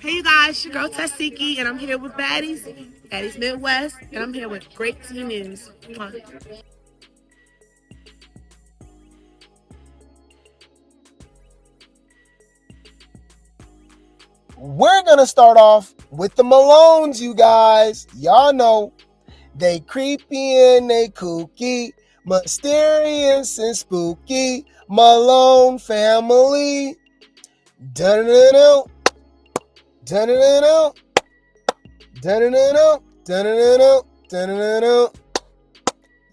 Hey you guys, your girl Tesehki, and I'm here with Baddies Midwest, and I'm here with Grape News. We're going to start off with the Malones, you guys. Y'all know they creepy and they kooky, mysterious and spooky. Malone family. Dun-dun-dun-dun. Dun-dun-dun-dun. Dun-dun-dun-dun. Dun-dun-dun-dun. Dun-dun-dun-dun.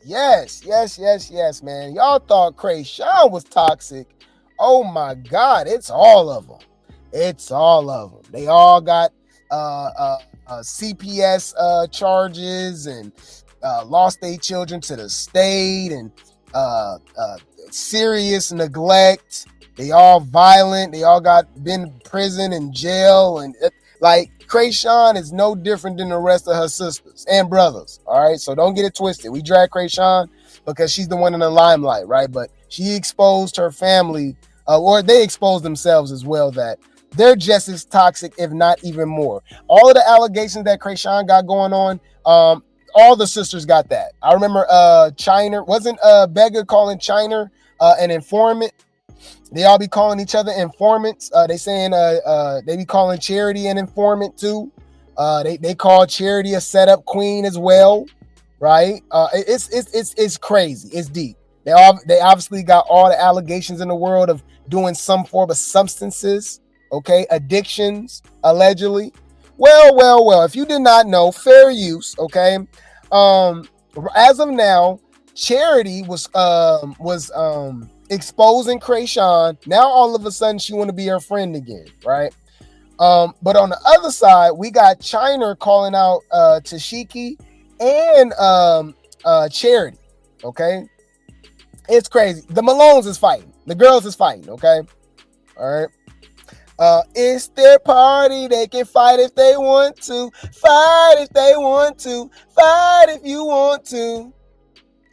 Yes, man. Y'all thought Chrisean was toxic. Oh my God, it's all of them. They all got CPS charges and lost their children to the state and serious neglect. They all violent. They all been in prison and jail. And like Chrisean is no different than the rest of her sisters and brothers. All right. So don't get it twisted. We drag Chrisean because she's the one in the limelight. Right. But she exposed her family or they exposed themselves as well that they're just as toxic, if not even more. All of the allegations that Chrisean got going on, all the sisters got that. I remember China, wasn't Beggar calling China an informant? They all be calling each other informants. They saying they be calling Charity an informant too. They call Charity a setup queen as well, right? It's crazy. It's deep. They obviously got all the allegations in the world of doing some form of substances. Okay, addictions, allegedly. Well, if you did not know, fair use, okay? As of now, Charity was exposing Chrisean. Now all of a sudden she want to be her friend again, right? But on the other side, we got China calling out Tesehki and Charity, okay? It's crazy. The Malones is fighting. The girls is fighting, okay? All right. It's their party. They can fight if they want to. Fight if they want to. Fight if you want to.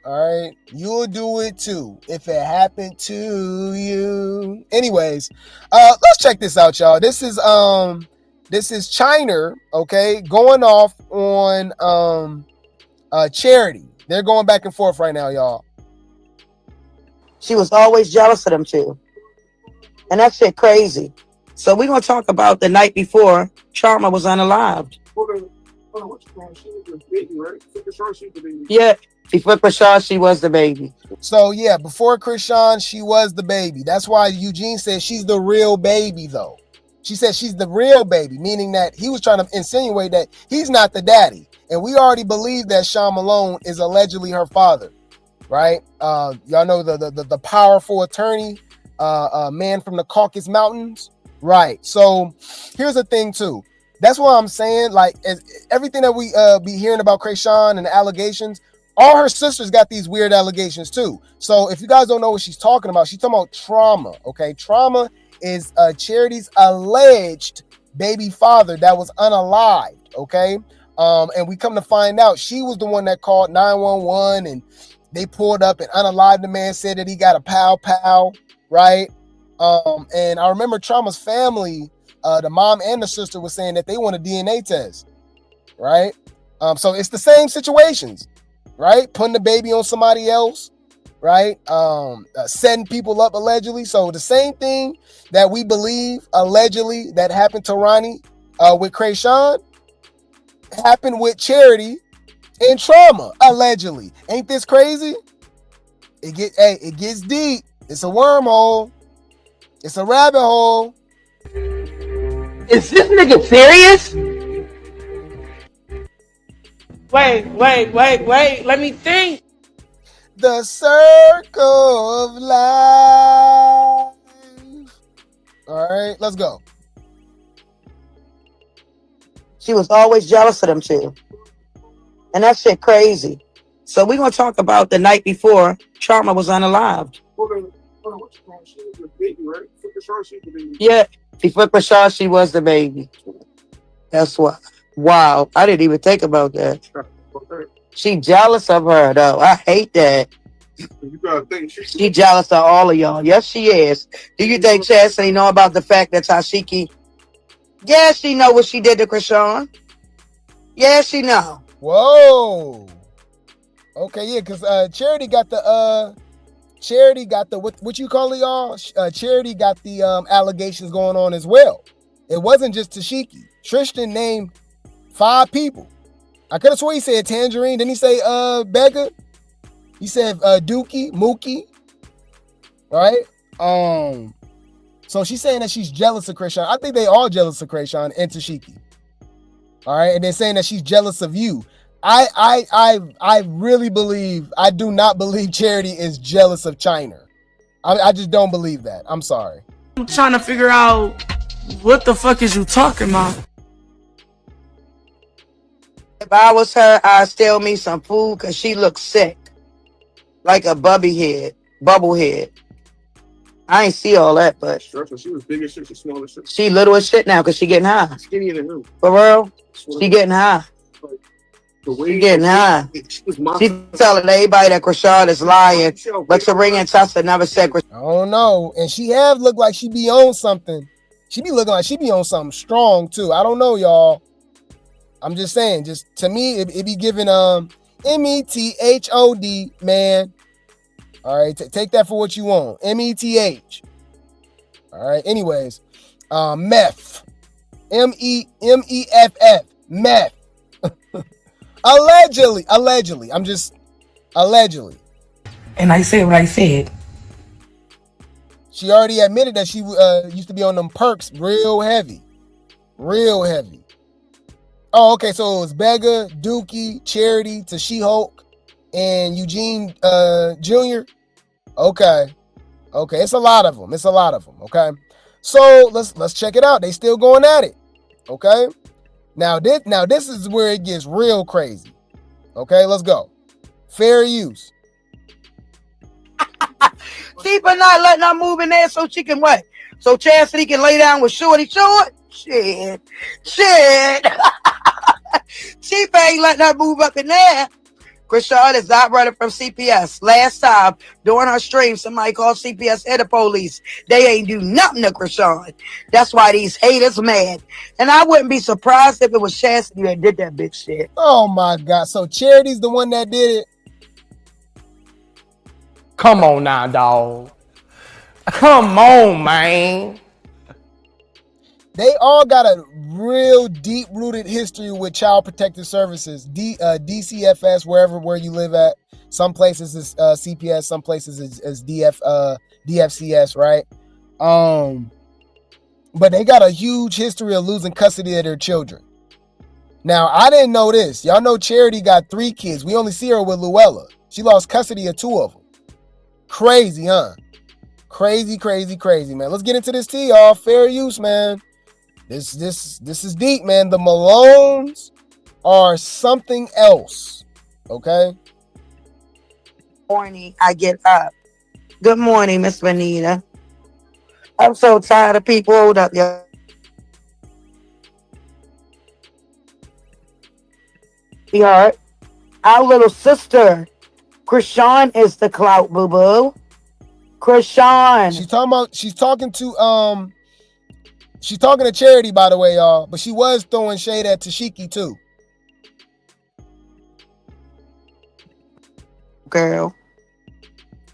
All right. You'll do it too if it happened to you. Anyways, let's check this out, y'all. This is China, okay, going off on Charity. They're going back and forth right now, y'all. She was always jealous of them two. And that shit crazy. So we're going to talk about the night before Charma was unalived. Yeah, before Chrisean, she was the baby. So, yeah, before Chrisean, she was the baby. That's why Eugene said she's the real baby, though. She said she's the real baby, meaning that he was trying to insinuate that he's not the daddy. And we already believe that Sean Malone is allegedly her father, right? Y'all know the powerful attorney, man from the Caucasus Mountains. Right. So here's the thing too. That's what I'm saying. Like everything that we be hearing about Chrisean and the allegations, all her sisters got these weird allegations too. So if you guys don't know what she's talking about trauma. Okay. Trauma is Charity's alleged baby father that was unalived. Okay. And we come to find out she was the one that called 911 and they pulled up and unalived the man, said that he got a pow, right? And I remember Trauma's family, the mom and the sister was saying that they want a DNA test, right? So it's the same situations, right? Putting the baby on somebody else, right? Setting people up allegedly. So the same thing that we believe allegedly that happened to Ronnie with Chrisean happened with Charity and Trauma allegedly. Ain't this crazy? It gets deep. It's a wormhole. It's a rabbit hole. Is this nigga serious? Wait. Let me think. The circle of life. All right, let's go. She was always jealous of them two. And that shit crazy. So we're going to talk about the night before Charma was unalived. Yeah, before Chrisean, she was the baby. That's why. Wow, I didn't even think about that. She jealous of her though. I hate that. You gotta think she jealous of all of y'all. Yes, she is. Do you think Chastity know about the fact that Tesehki Yeah, she know what she did to Chrisean. Yeah, she know. Whoa. Okay, yeah, because Charity got the what you call it, y'all? Charity got the allegations going on as well. It wasn't just Tesehki. Tristan named 5 people. I could have sworn he said Tangerine. Didn't he say Beggar? He said Dookie, Mookie. Right? So she's saying that she's jealous of Chrisean. I think they all jealous of Chrisean and Tesehki. All right, and they're saying that she's jealous of you. I really believe, I do not believe Charity is jealous of China. I just don't believe that. I'm sorry. I'm trying to figure out what the fuck is you talking about? If I was her, I'd steal me some food because she looks sick. Like a bubble head. I ain't see all that, but She was big as shit, she small as shit. she little as shit now because she getting high. Skinnier than who? For real? She getting high. She getting high. She telling everybody that Chrisean is lying, but Serena and Tessa never said Chrisean. I don't know. And she have looked like she be on something. She be looking like she be on something strong too. I don't know, y'all. I'm just saying, just to me, it be giving METHOD, man. All right, take that for what you want. METH. All right. Anyways, meth. MEFF. Meth. Allegedly. I'm just allegedly. And I said what I said. She already admitted that she used to be on them perks real heavy. Real heavy. Oh, okay. So it was Beggar, Dookie, Charity, She-Hulk, and Eugene Jr. Okay. It's a lot of them. Okay. So let's check it out. They still going at it. Okay. Now this is where it gets real crazy. Okay, let's go. Fair use. Keep her not letting her move in there so she can what? So Chastity can lay down with Shorty Short? Shit. Chief ain't letting her move up in there. Chrisean is not running from CPS. Last time, during her stream, somebody called CPS and the police. They ain't do nothing to Chrisean. That's why these haters mad. And I wouldn't be surprised if it was Chastity that did that bitch shit. Oh my God. So Charity's the one that did it? Come on now, dog. Come on, man. They all got a real deep-rooted history with Child Protective Services, DCFS, where you live at. Some places is CPS, some places is DFCS, right? But they got a huge history of losing custody of their children. Now, I didn't know this. Y'all know Charity got 3 kids. We only see her with Luella. She lost custody of 2 of them. Crazy, huh? Crazy, man. Let's get into this tea, y'all. Fair use, man. This is deep, man. The Malones are something else. Okay? Morning, I get up. Good morning, Miss Benita. I'm so tired of people. Hold up, y'all. Sweetheart, our little sister, Chrisean is the clout, boo-boo. Chrisean. She's talking to Charity, by the way, y'all. But she was throwing shade at Tesehki, too. Girl,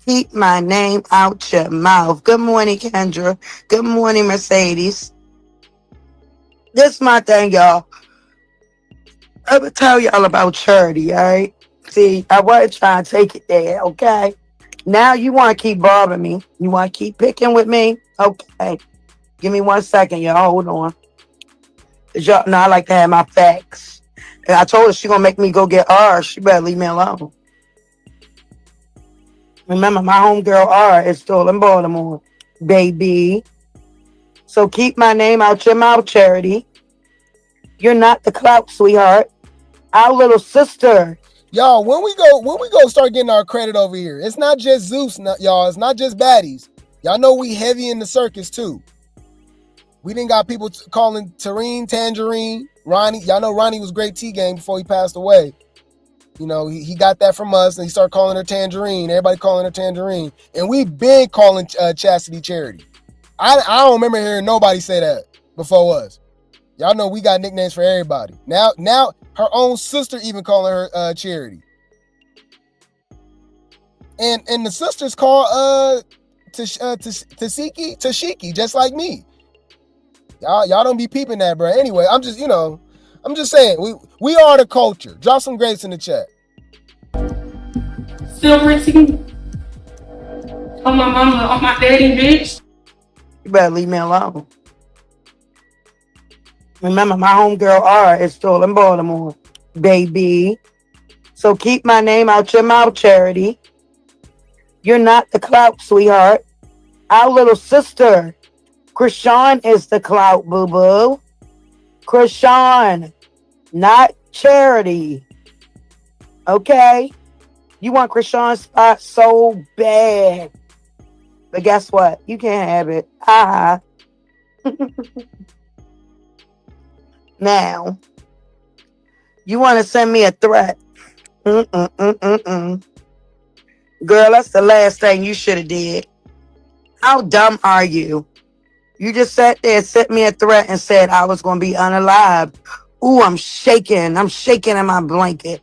keep my name out your mouth. Good morning, Kendra. Good morning, Mercedes. This is my thing, y'all. I'm going to tell y'all about Charity, all right? See, I wasn't trying to take it there, okay? Now you want to keep bothering me. You want to keep picking with me? Okay. Give me 1 second, y'all. Hold on. Y'all know I like to have my facts. And I told her she going to make me go get R. She better leave me alone. Remember, my homegirl R is still in Baltimore, baby. So keep my name out your mouth, Charity. You're not the clout, sweetheart. Our little sister. Y'all, when we go start getting our credit over here, it's not just Zeus, y'all. It's not just baddies. Y'all know we heavy in the circus, too. We didn't got people calling Tareen, Tangerine, Ronnie. Y'all know Ronnie was great T-game before he passed away. You know, he got that from us, and he started calling her Tangerine. Everybody calling her Tangerine. And we've been calling Chastity Charity. I don't remember hearing nobody say that before us. Y'all know we got nicknames for everybody. Now her own sister even calling her Charity. And the sisters call Tesehki, just like me. Y'all don't be peeping that, bro. Anyway, I'm just saying, we are the culture. Drop some grapes in the chat. Silver tea on my mama, on my daddy, bitch. You better leave me alone. Remember, my homegirl R is still in Baltimore, baby. So keep my name out your mouth, Charity. You're not the clout, sweetheart. Our little sister, Chrisean, is the clout, boo-boo. Chrisean, not Charity. Okay? You want Chrisean's spot so bad. But guess what? You can't have it. Now, you want to send me a threat. Girl, that's the last thing you should have did. How dumb are you? You just sat there, sent me a threat, and said I was going to be unalived. Ooh, I'm shaking. I'm shaking in my blanket.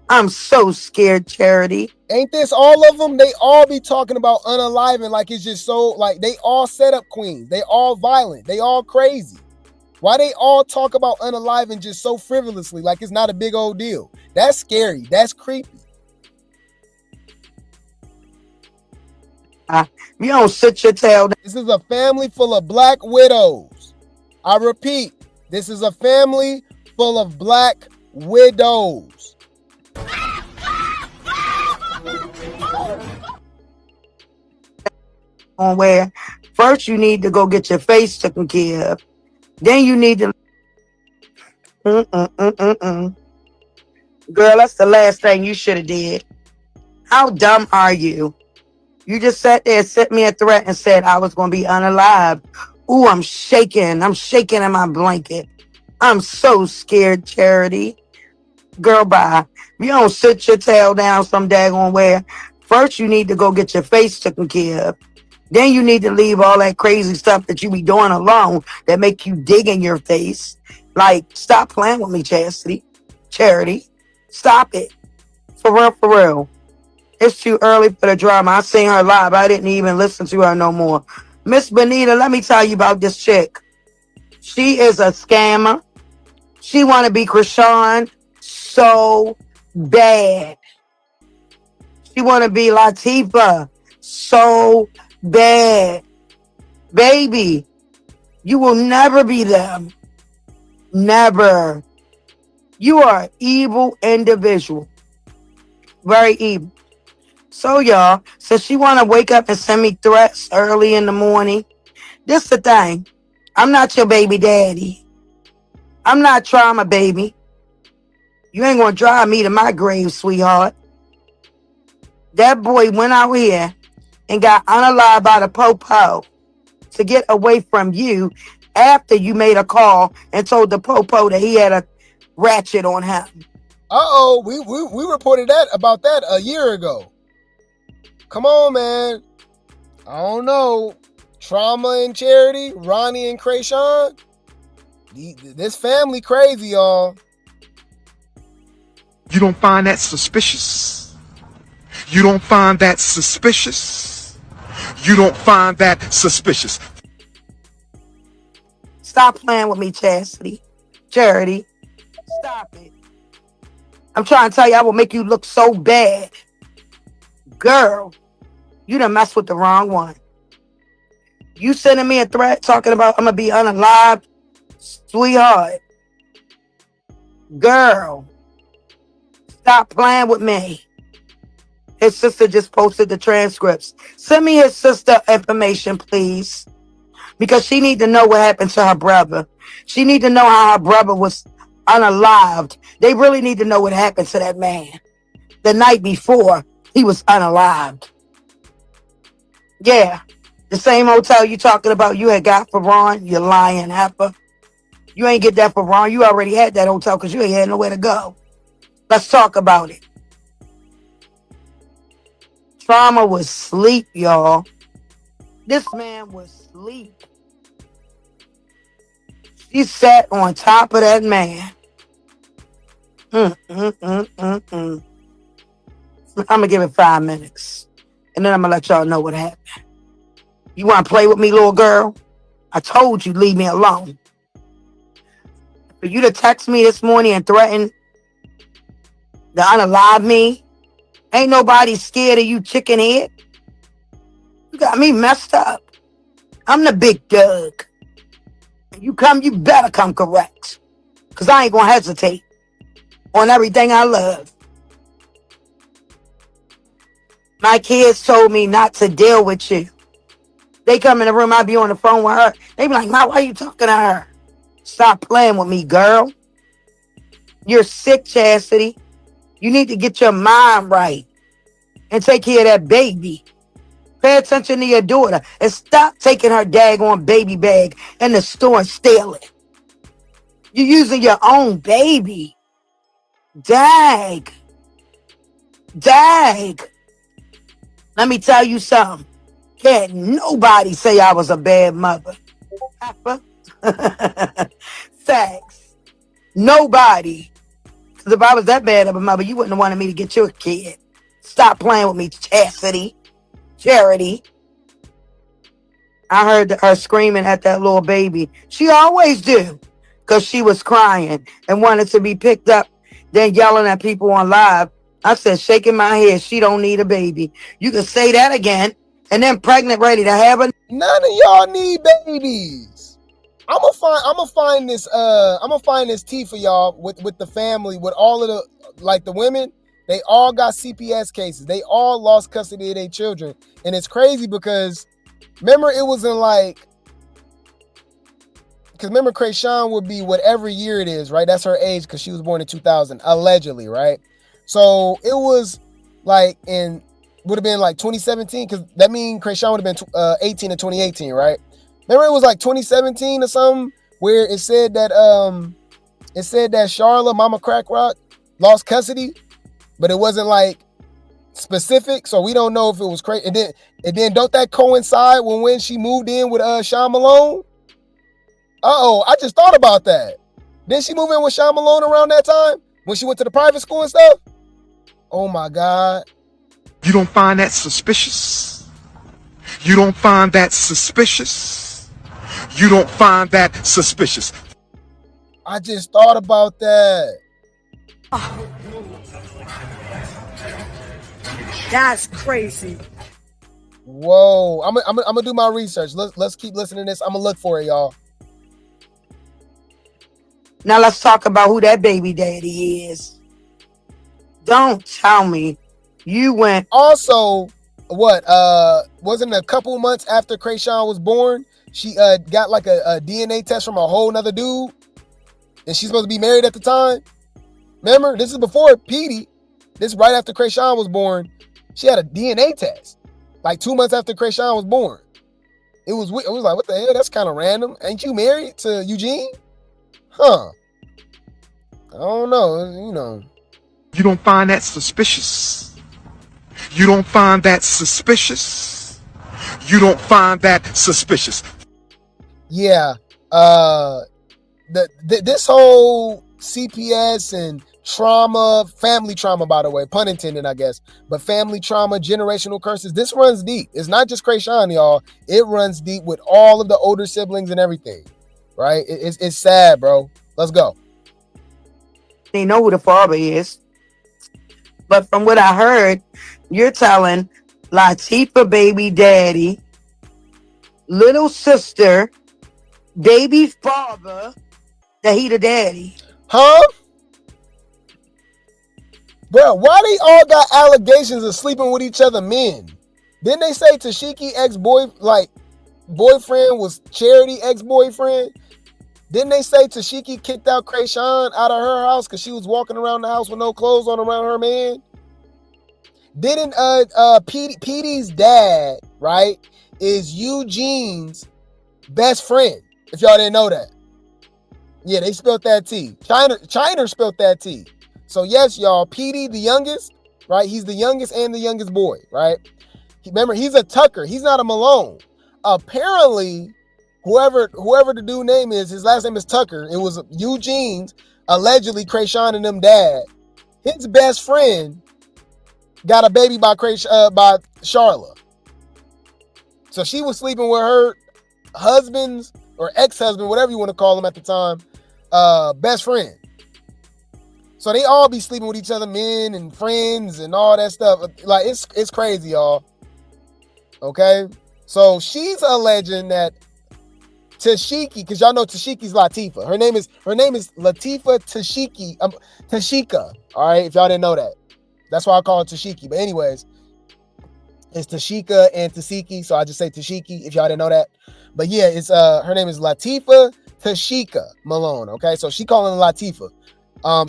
I'm so scared, Charity. Ain't this all of them? They all be talking about unaliving like it's just so, like they all set up queens. They all violent. They all crazy. Why they all talk about unaliving just so frivolously like it's not a big old deal? That's scary. That's creepy. You don't sit your tail down. This is a family full of black widows. I repeat, this is a family full of black widows. On where first you need to go get your face taken care of. Then you need to... Girl, that's the last thing you should have did. How dumb are you? You just sat there, sent me a threat, and said I was going to be unalived. Ooh, I'm shaking. I'm shaking in my blanket. I'm so scared, Charity. Girl, bye. You don't sit your tail down some daggone where. First, you need to go get your face taken care of. Then you need to leave all that crazy stuff that you be doing alone that make you dig in your face. Like, stop playing with me, Charity. Stop it. For real, for real. It's too early for the drama. I seen her live. I didn't even listen to her no more. Miss Benita, let me tell you about this chick. She is a scammer. She want to be Chrisean so bad. She want to be Latifah so bad. Baby, you will never be them. Never. You are an evil individual. Very evil. So, y'all, since she want to wake up and send me threats early in the morning, this the thing. I'm not your baby daddy. I'm not trauma, baby. You ain't going to drive me to my grave, sweetheart. That boy went out here and got unalived by the popo to get away from you after you made a call and told the popo that he had a ratchet on him. Uh-oh, we reported about that a year ago. Come on, man. I don't know. Trauma and Charity, Ronnie and Chrisean. This family crazy, y'all. You don't find that suspicious? You don't find that suspicious? You don't find that suspicious? Stop playing with me, Charity. Stop it. I'm trying to tell you, I will make you look so bad. Girl, you done messed with the wrong one. You sending me a threat talking about I'm going to be unalived? Sweetheart. Girl, stop playing with me. His sister just posted the transcripts. Send me his sister information, please. Because she need to know what happened to her brother. She need to know how her brother was unalived. They really need to know what happened to that man the night before he was unalived. Yeah. The same hotel you talking about you had got for Ron, you lying heifer. You ain't get that for Ron. You already had that hotel because you ain't had nowhere to go. Let's talk about it. Trauma was sleep, y'all. This man was sleep. She sat on top of that man. I'm gonna give it 5 minutes, and then I'm gonna let y'all know what happened. You want to play with me, little girl? I told you, leave me alone. For you to text me this morning and threaten to unalive me, ain't nobody scared of you, chicken head. You got me messed up. I'm the big dog. You better come correct. Because I ain't going to hesitate on everything I love. My kids told me not to deal with you. They come in the room, I be on the phone with her. They be like, Ma, why are you talking to her? Stop playing with me, girl. You're sick, Chastity. You need to get your mind right and take care of that baby. Pay attention to your daughter and stop taking her daggone baby bag in the store and steal it. You're using your own baby. Dag. Let me tell you something. Can't nobody say I was a bad mother. Facts. Nobody. Because if I was that bad of a mother, you wouldn't have wanted me to get your kid. Stop playing with me, Chastity. Charity. I heard her screaming at that little baby. She always do. Because she was crying and wanted to be picked up, then yelling at people on live. I said, shaking my head, she don't need a baby. You can say that again, and then pregnant, ready to have a... None of y'all need babies. I'm gonna find this tea for y'all with the family, with all of the women. They all got CPS cases. They all lost custody of their children. And it's crazy because remember it was in because remember Chrisean would be whatever year it is, right? That's her age because she was born in 2000, allegedly, right? So it was would have been 2017 because that means Chrisean would have been 18 in 2018, right? Remember it was 2017 or something where it said that Charla, Mama Crack Rock, lost custody, but it wasn't specific, so we don't know if it was crazy. And then don't that coincide when she moved in with Sean Malone? I just thought about that. Didn't she move in with Sean Malone around that time when she went to the private school and stuff? Oh my God. You don't find that suspicious? You don't find that suspicious? You don't find that suspicious? I just thought about that. That's crazy. Whoa. I'm gonna do my research. Let's keep listening to this. I'm gonna look for it, y'all. Now let's talk about who that baby daddy is. Don't tell me you went... Also, wasn't a couple months after Chrisean was born, she got a DNA test from a whole nother dude, and she's supposed to be married at the time. Remember, this is before Petey. This is right after Chrisean was born. She had a DNA test 2 months after Chrisean was born. It was like, what the hell? That's kind of random. Ain't you married to Eugene? Huh. I don't know, You don't find that suspicious? You don't find that suspicious? You don't find that suspicious? Yeah. This whole CPS and trauma, family trauma, by the way, pun intended, I guess, but family trauma, generational curses, this runs deep. It's not just Chrisean, y'all. It runs deep with all of the older siblings and everything, right? It's sad, bro. Let's go. They know who the father is. But from what I heard, you're telling Latifah baby daddy, little sister, baby father, that he the daddy. Huh? Bro, why they all got allegations of sleeping with each other men? Didn't they say Tesehki boyfriend was Charity ex-boyfriend? Didn't they say Tesehki kicked out Chrisean out of her house because she was walking around the house with no clothes on around her man? Didn't Petey's dad, right, is Eugene's best friend, if y'all didn't know that. Yeah, they spilled that tea. China spilled that tea. So yes, y'all, Petey, the youngest, right? He's the youngest and the youngest boy, right? Remember, he's a Tucker. He's not a Malone. Apparently, whoever the dude name is, his last name is Tucker. It was Eugene's, allegedly Chrisean and them dad. His best friend got a baby by Charla. So she was sleeping with her husband's or ex-husband, whatever you want to call him at the time, best friend. So they all be sleeping with each other, men and friends and all that stuff. Like it's crazy, y'all. Okay? So she's alleging that Tesehki, because y'all know Tesehki's Latifah. Her name is Latifah Tesehki. Tashika. All right, if y'all didn't know that. That's why I call it Tesehki. But anyways, it's Tashika and Tesehki, so I just say Tesehki if y'all didn't know that. But yeah, it's her name is Latifah Tashika Malone. Okay, so she calling her Latifah.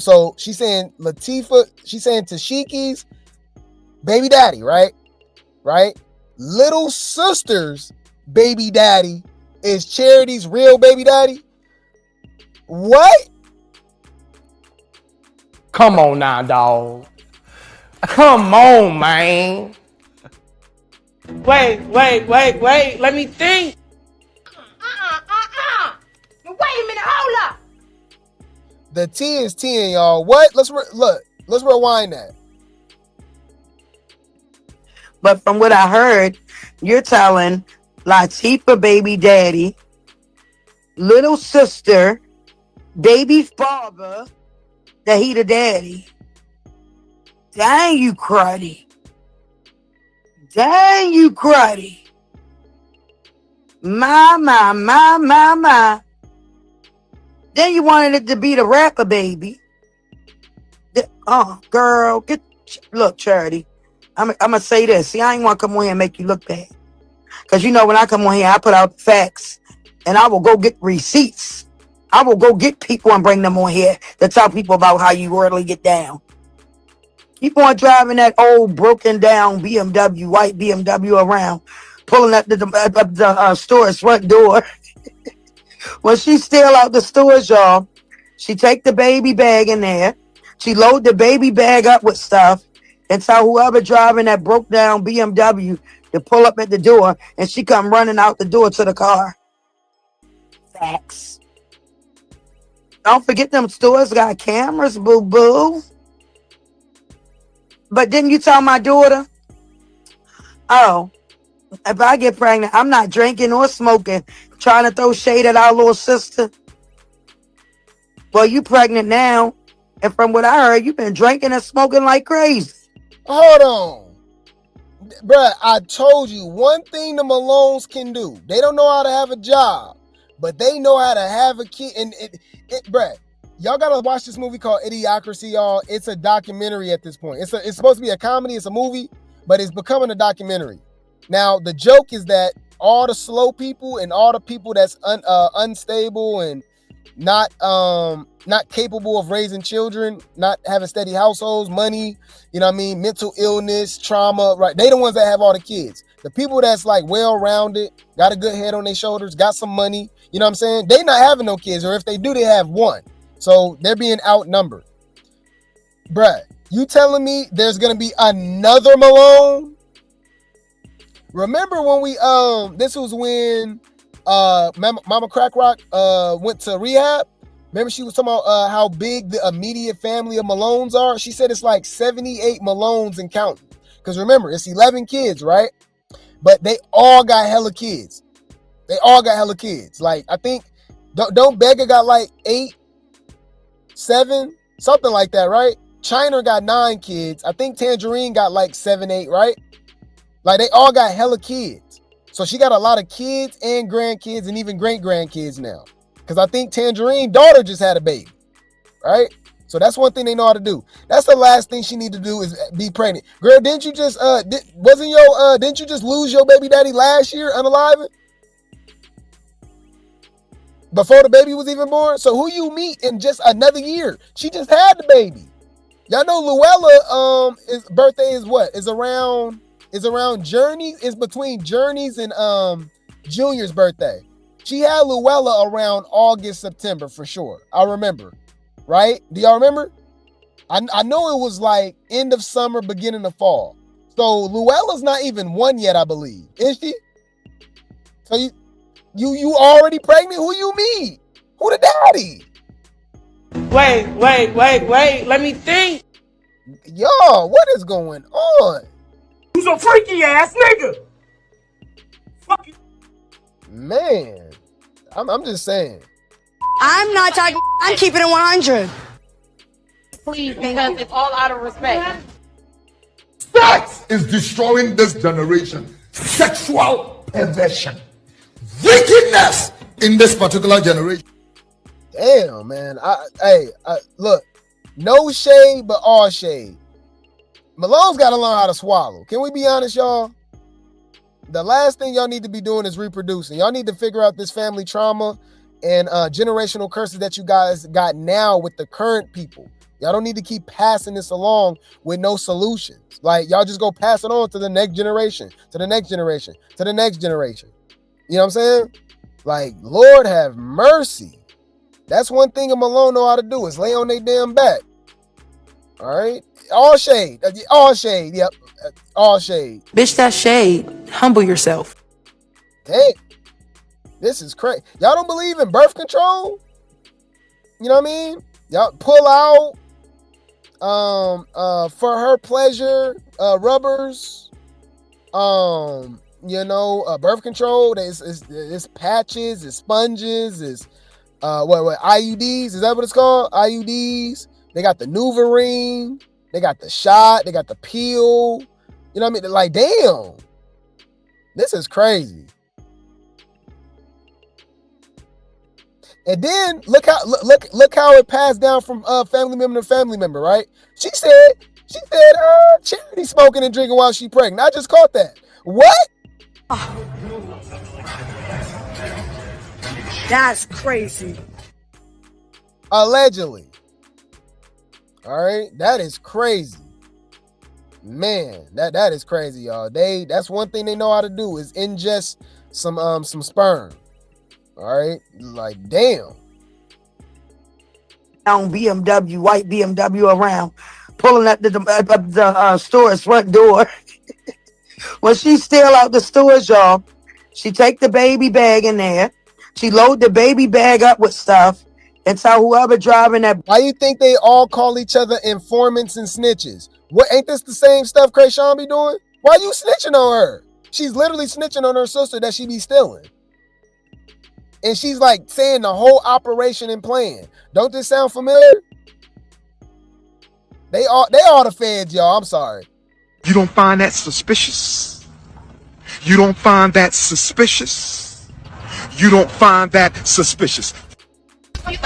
So she's saying Tesehki's baby daddy, right? Right? Little sister's baby daddy is Charity's real baby daddy. What? Come on now, dog. Come on, man. Wait. Let me think. Wait a minute, hold up. The T is 10, y'all. What? Let's rewind that. But from what I heard, you're telling Latifah baby daddy, little sister, baby father, that he the daddy. Dang, you cruddy. Dang, you cruddy. My. Then you wanted it to be the rapper baby. Girl, look, Charity. I'm gonna say this. See, I ain't want to come on here and make you look bad. Because you know when I come on here, I put out facts. And I will go get receipts. I will go get people and bring them on here to tell people about how you really get down. Keep on driving that old broken down BMW, white BMW around, pulling up the store's front door. When she steal out the stores, y'all, she take the baby bag in there. She load the baby bag up with stuff and tell whoever driving that broke down BMW to pull up at the door, and she come running out the door to the car. Facts. Don't forget them stores got cameras, boo-boo. But didn't you tell my daughter, oh, if I get pregnant, I'm not drinking or smoking, trying to throw shade at our little sister? Well, you pregnant now, and from what I heard, you've been drinking and smoking like crazy. Hold on. Bruh, I told you one thing the Malones can do. They don't know how to have a job, but they know how to have a kid. And bruh, y'all gotta watch this movie called Idiocracy, y'all. It's a documentary at this point. It's supposed to be a comedy, it's a movie, but it's becoming a documentary. Now, the joke is that all the slow people and all the people that's unstable and not capable of raising children, not having steady households, money, you know what I mean, mental illness, trauma, right? They the ones that have all the kids. The people that's like well-rounded, got a good head on their shoulders, got some money, you know what I'm saying? They not having no kids, or if they do, they have one. So they're being outnumbered. Bruh, you telling me there's gonna be another Malone? Remember when we this was when Mama Crack Rock went to rehab? Remember she was talking about how big the immediate family of Malones are? She said it's like 78 Malones and counting. Because remember, it's 11 kids, right? But they all got hella kids. Like, I think, don't Beggar got like 8, 7, something like that, right? China got 9 kids. I think Tangerine got like 7, 8, right? Like, they all got hella kids. So she got a lot of kids and grandkids and even great-grandkids now. Because I think Tangerine daughter just had a baby, right? So that's one thing they know how to do. That's the last thing she need to do is be pregnant. Girl, didn't you just didn't you just lose your baby daddy last year unaliving? Before the baby was even born? So who you meet in just another year? She just had the baby. Y'all know Luella his birthday is what? Is around Journey. It's between Journey's and Junior's birthday. She had Luella around August, September for sure. I remember. Right? Do y'all remember? I know it was like end of summer, beginning of fall. So Luella's not even 1 yet, I believe. Is she? You already pregnant? Who you meet? Who the daddy? Wait. Let me think. Yo, what is going on? Who's a freaky ass nigga? Fuck you. Man, I'm just saying. I'm not talking. I'm keeping it 100. Please, because it's all out of respect. Sex is destroying this generation. Sexual perversion. Wickedness in this particular generation. Damn, man. Look, no shade, but all shade. Malone's got to learn how to swallow. Can we be honest, y'all? The last thing y'all need to be doing is reproducing. Y'all need to figure out this family trauma and generational curses that you guys got now with the current people. Y'all don't need to keep passing this along with no solutions. Like, y'all just go pass it on to the next generation, to the next generation, to the next generation. You know what I'm saying? Like, Lord have mercy. That's one thing a Malone know how to do is lay on their damn back. All right? All shade. All shade. Yep. All shade. Bitch, that's shade. Humble yourself. Damn. This is crazy. Y'all don't believe in birth control? You know what I mean? Y'all pull out for her pleasure rubbers. Birth control. It's patches, it's sponges, it's IUDs, is that what it's called? IUDs. They got the Nuvarine, they got the shot, they got the peel. You know what I mean? Like, damn. This is crazy. And then look how it passed down from family member to family member, right? She said Charity smoking and drinking while she pregnant. I just caught that. What? That's crazy. Allegedly. All right, that is crazy. Man, that is crazy, y'all. That's one thing they know how to do is ingest some sperm. All right, like, damn. On BMW, white BMW around, pulling up the store's front door. When she steal out the stores, y'all, she take the baby bag in there. She load the baby bag up with stuff and tell whoever driving that. Why you think they all call each other informants and snitches? What, ain't this the same stuff Chrisean be doing? Why you snitching on her? She's literally snitching on her sister that she be stealing. And she's like saying the whole operation and plan. Don't this sound familiar? They are the feds, y'all. I'm sorry. You don't find that suspicious? You don't find that suspicious? You don't find that suspicious? Mind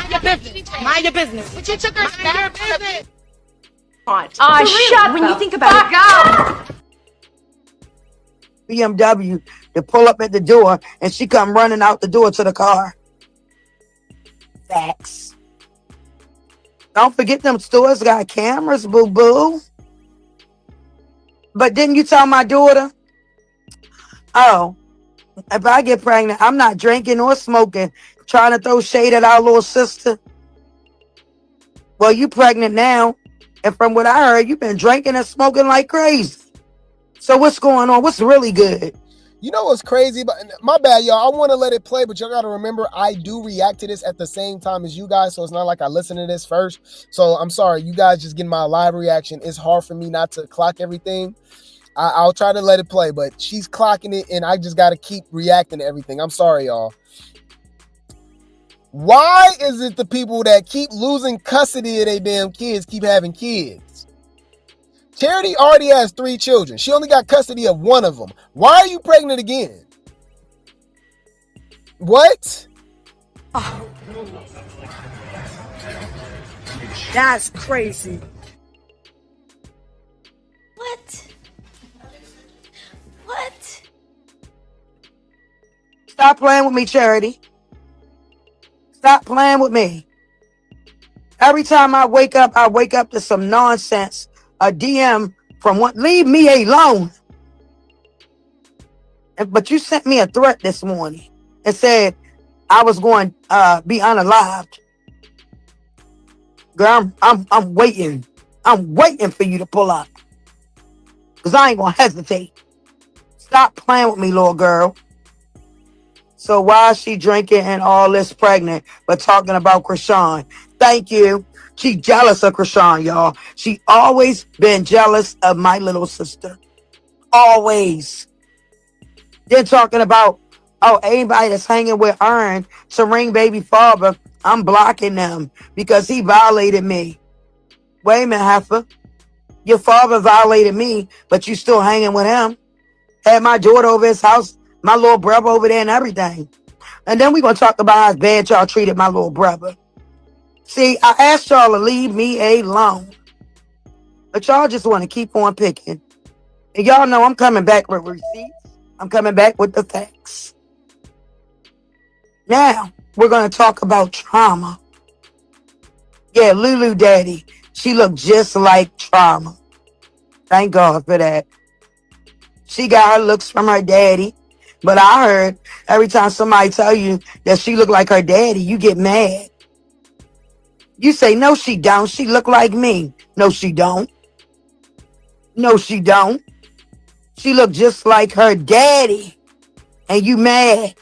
your business. Mind your business. But you took her to business. Shut when you think about it. BMW to pull up at the door and she come running out the door to the car. Facts. Don't forget them stores got cameras, boo-boo. But didn't you tell my daughter, oh, if I get pregnant, I'm not drinking or smoking, trying to throw shade at our little sister? Well, you pregnant now, and from what I heard, you've been drinking and smoking like crazy. So what's going on? What's really good? You know what's crazy? But my bad, y'all. I want to let it play, but y'all got to remember, I do react to this at the same time as you guys, so it's not like I listen to this first. So I'm sorry, you guys just getting my live reaction. It's hard for me not to clock everything. I'll try to let it play, but she's clocking it, and I just got to keep reacting to everything. I'm sorry, y'all. Why is it the people that keep losing custody of their damn kids keep having kids? Charity already has 3 children. She only got custody of one of them. Why are you pregnant again? What? Oh. That's crazy. What? What? Stop playing with me, Charity. Stop playing with me. Every time I wake up to some nonsense. A DM from what? Leave me alone. But you sent me a threat this morning and said I was going to be unalived. Girl, I'm waiting. I'm waiting for you to pull up. Because I ain't going to hesitate. Stop playing with me, little girl. So why is she drinking and all this pregnant, but talking about Chrisean? Thank you. She jealous of Chrisean, y'all. She always been jealous of my little sister. Always. Then talking about, oh, anybody that's hanging with Earn to ring baby father, I'm blocking them because he violated me. Wait a minute, Heifer. Your father violated me, but you still hanging with him. Had my daughter over his house, my little brother over there and everything. And then we're going to talk about how bad y'all treated my little brother. See, I asked y'all to leave me alone. But y'all just want to keep on picking. And y'all know I'm coming back with receipts. I'm coming back with the facts. Now, we're going to talk about trauma. Yeah, Lulu Daddy. She looked just like Trauma. Thank God for that. She got her looks from her daddy. But I heard every time somebody tell you that she look like her daddy, you get mad. You say, no, she don't. She look like me. No, she don't. No, she don't. She look just like her daddy. And you mad.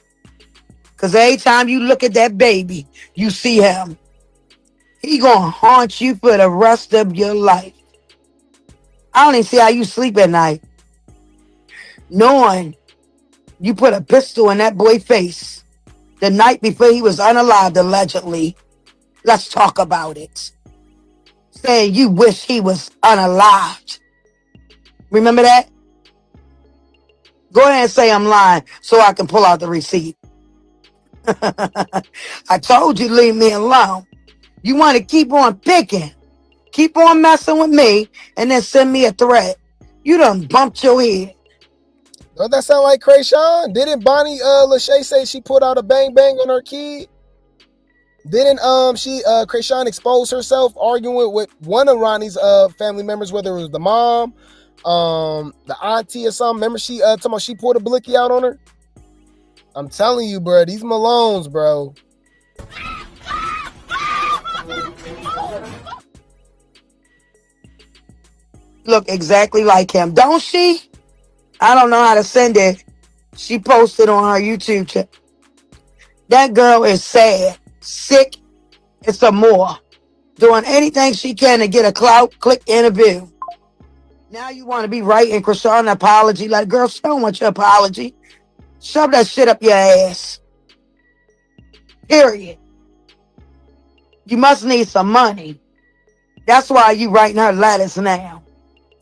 Because every time you look at that baby, you see him. He gonna haunt you for the rest of your life. I don't even see how you sleep at night. Knowing you put a pistol in that boy's face the night before he was unalived, allegedly. Let's talk about it. Saying you wish he was unalived. Remember that? Go ahead and say I'm lying so I can pull out the receipt. I told you leave me alone. You want to keep on picking. Keep on messing with me and then send me a threat. You done bumped your head. Don't that sound like Chrisean? Didn't Bonnie Lachey say she put out a bang bang on her kid? Didn't Chrisean expose herself arguing with one of Ronnie's family members, whether it was the mom, the auntie or something? Remember she pulled a blicky out on her? I'm telling you, bro, these Malones, bro. Look exactly like him, don't she? I don't know how to send it. She posted on her YouTube channel. That girl is sad, sick, and some more. Doing anything she can to get a clout click interview. Now you want to be writing Chrisean an apology. Like, girl, she don't want your apology. Shove that shit up your ass. Period. You must need some money. That's why you writing her letters now.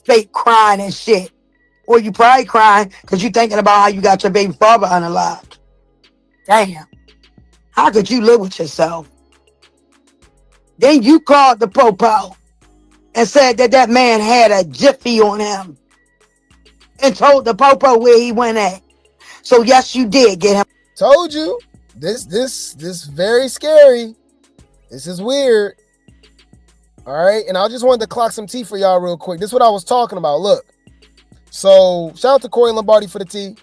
Fake crying and shit. Or you probably crying because you thinking about how you got your baby father unalived. Damn. How could you live with yourself? Then you called the popo and said that that man had a jiffy on him and told the popo where he went at. So yes, you did get him. Told you. This very scary. This is weird. All right. And I just wanted to clock some tea for y'all real quick. This is what I was talking about. Look. So shout out to Corey Lombardi for the tea.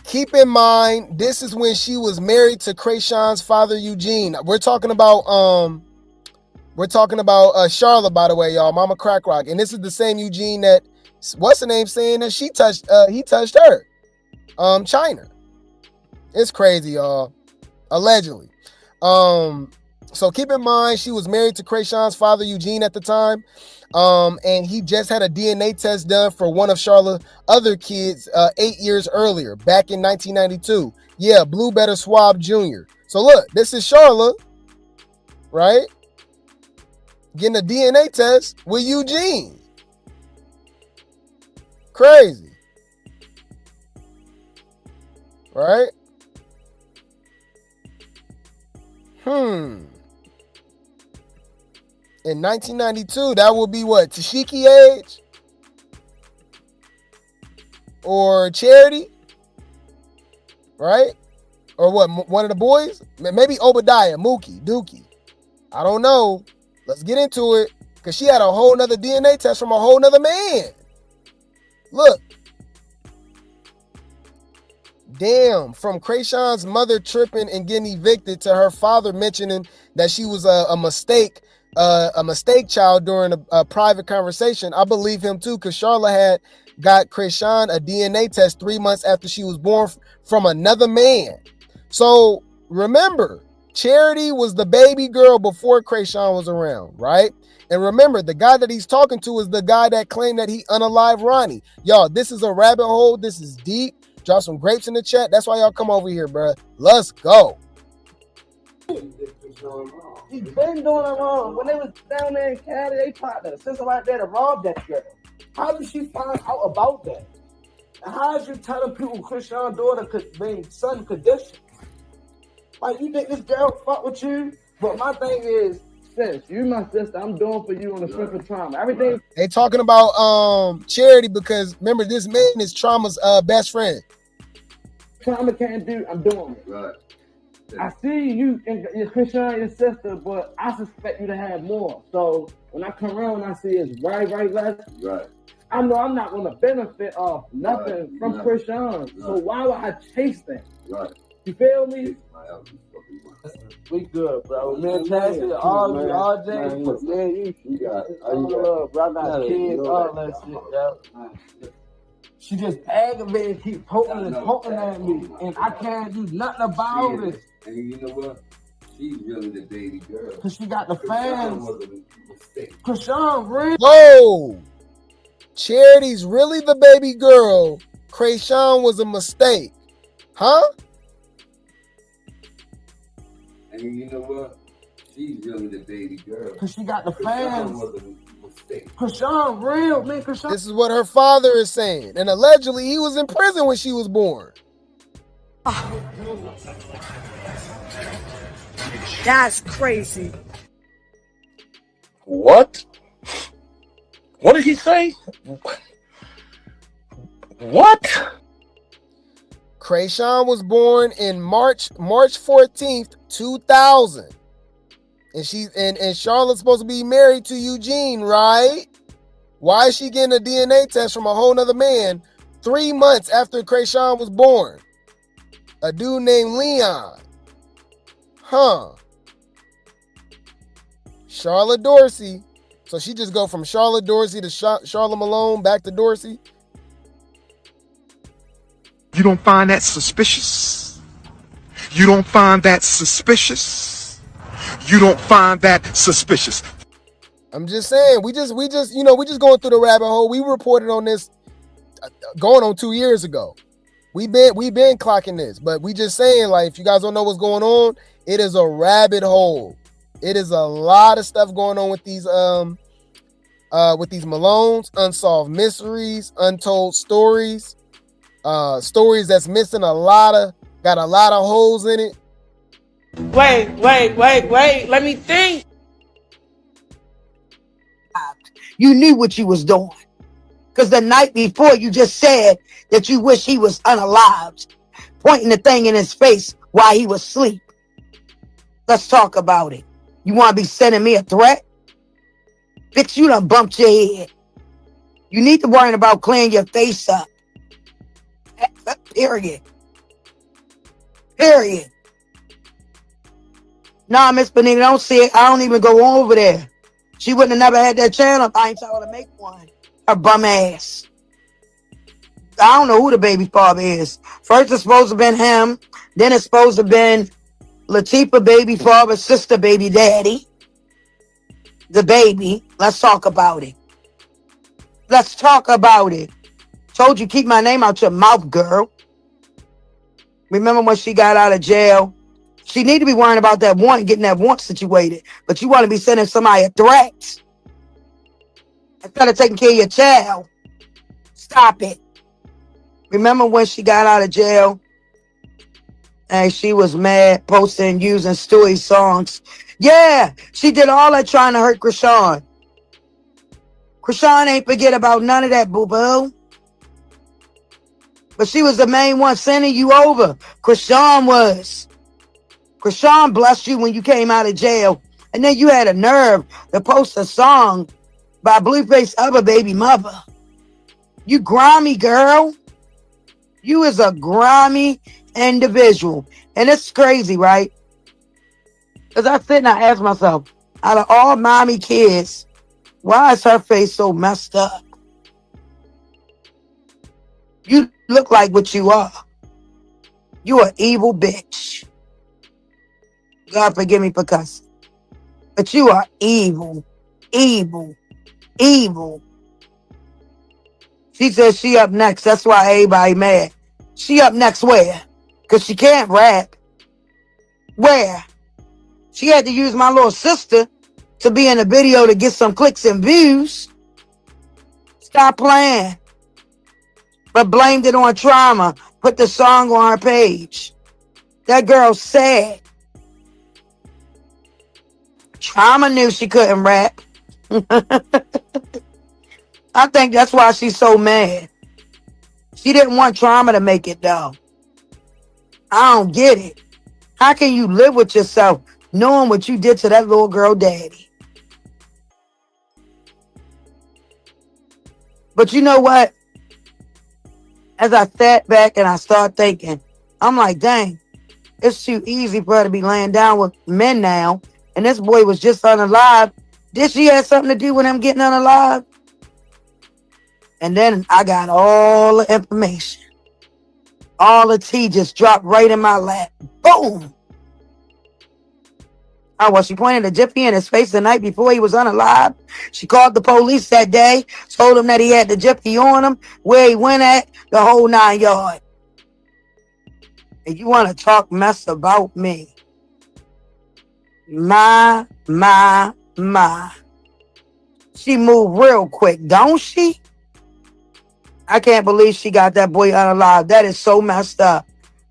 Keep in mind, this is when she was married to Chrisean's father, Eugene. We're talking about Charlotte, by the way, y'all, Mama Crack Rock. And this is the same Eugene that, what's the name, saying that he touched her. China. It's crazy, y'all. Allegedly. So keep in mind, she was married to Chrisean's father, Eugene, at the time. And he just had a DNA test done for one of Charlotte's other kids 8 years earlier, back in 1992. Yeah, Blue Better Swab Jr. So look, this is Charlotte, right? Getting a DNA test with Eugene. Crazy. Right? In 1992, that would be what? Tesehki age? Or Charity? Right? Or what? One of the boys? Maybe Obadiah, Mookie, Dookie. I don't know. Let's get into it. Because she had a whole nother DNA test from a whole nother man. Look. Damn. From Chrisean's mother tripping and getting evicted to her father mentioning that she was a mistake child during a private conversation. I believe him too, because Charlotte had got Chrisean a DNA test 3 months after she was born from another man. So remember, Charity was the baby girl before Chrisean was around, right? And remember, the guy that he's talking to is the guy that claimed that he unalived Ronnie. Y'all, this is a rabbit hole. This is deep. Drop some grapes in the chat. That's why y'all come over here, bro. Let's go. He's been doing it wrong. When they was down there in Cali, they tried to send somebody there to rob that girl. How did she find out about that? And how is you telling people Chrisean's daughter could bring son condition? Like, you think this girl fuck with you? But my thing is, sis, you my sister. I'm doing for you on the strength of trauma. Everything. They talking about Charity because remember, this man is Trauma's best friend. Trauma can't do. I'm doing it. Right. I see you and your Chrisean, your sister, but I suspect you to have more. So when I come around and I see it's right, left, right. I know I'm not going to benefit off nothing from Chrisean. Right. So why would I chase them? Right. You feel me? We good, bro. Man, Tesehki, all day. Man, you got it. Bro, I got kids, all that shit, yo. She just aggravated, keep poking at me, and I can't do nothing about it. And you know what? She's really the baby girl. Cause she got the fans. Chrisean, really? Whoa! Charity's really the baby girl. Chrisean was a mistake. Huh? And you know what? She's really the baby girl. Cause she got the fans. Chrisean, real, man. Chrisean. This is what her father is saying. And allegedly, he was in prison when she was born. That's crazy. What? What did he say? What? Chrisean was born in March 14th, 2000. And Charlotte's supposed to be married to Eugene, right? Why is she getting a DNA test from a whole nother man 3 months after Chrisean was born? A dude named Leon. Huh. Charlotte Dorsey. So she just go from Charlotte Dorsey to Charlotte Malone back to Dorsey. You don't find that suspicious? You don't find that suspicious? You don't find that suspicious? I'm just saying, we just going through the rabbit hole. We reported on this going on 2 years ago. We been clocking this, but we just saying, like, if you guys don't know what's going on, it is a rabbit hole. It is a lot of stuff going on with these Malones, unsolved mysteries, untold stories, stories that's missing got a lot of holes in it. Wait. Let me think. You knew what you was doing. Because the night before you just said that you wish he was unalived, pointing the thing in his face while he was asleep. Let's talk about it. You want to be sending me a threat? Bitch, you done bumped your head. You need to worry about clearing your face up. Period. Nah, Miss Benita, don't see it. I don't even go over there. She wouldn't have never had that channel if I ain't told her to make one. Her bum ass. I don't know who the baby father is. First it's supposed to have been him. Then it's supposed to have been Latifah baby father, sister baby daddy. The baby. Let's talk about it. Told you keep my name out your mouth, girl. Remember when she got out of jail? She need to be worrying about that warrant, getting that warrant situated. But you want to be sending somebody a threat instead of taking care of your child. Stop it. Remember when she got out of jail and she was mad, posting, using Stewie's songs? Yeah, she did all that trying to hurt Chrisean. Chrisean ain't forget about none of that, boo-boo. But she was the main one sending you over. Chrisean was. Chrisean blessed you when you came out of jail. And then you had a nerve to post a song by Blueface's other baby mother. You grimy girl. You is a grimy individual. And it's crazy, right? Because I sit and I ask myself, out of all mommy kids, why is her face so messed up? You look like what you are. You an evil bitch. God forgive me for cussing. But you are evil. Evil. Evil. She says she up next. That's why everybody mad. She up next where? Because she can't rap. Where? She had to use my little sister to be in the video to get some clicks and views. Stop playing. But blamed it on trauma. Put the song on her page. That girl's sad. Trauma knew she couldn't rap. I think that's why she's so mad. She didn't want Trauma to make it though. I don't get it. How can you live with yourself knowing what you did to that little girl daddy? But you know what? As I sat back and I started thinking, I'm like, dang, it's too easy for her to be laying down with men now. And this boy was just unalive. Did she have something to do with him getting unalive? And then I got all the information. All the tea just dropped right in my lap. Boom! Oh, well, she pointed a jiffy in his face the night before he was unalive. She called the police that day, told him that he had the jiffy on him, where he went at, the whole 9 yards. And you want to talk mess about me? My. She moved real quick, don't she? I can't believe she got that boy unalive. That is so messed up.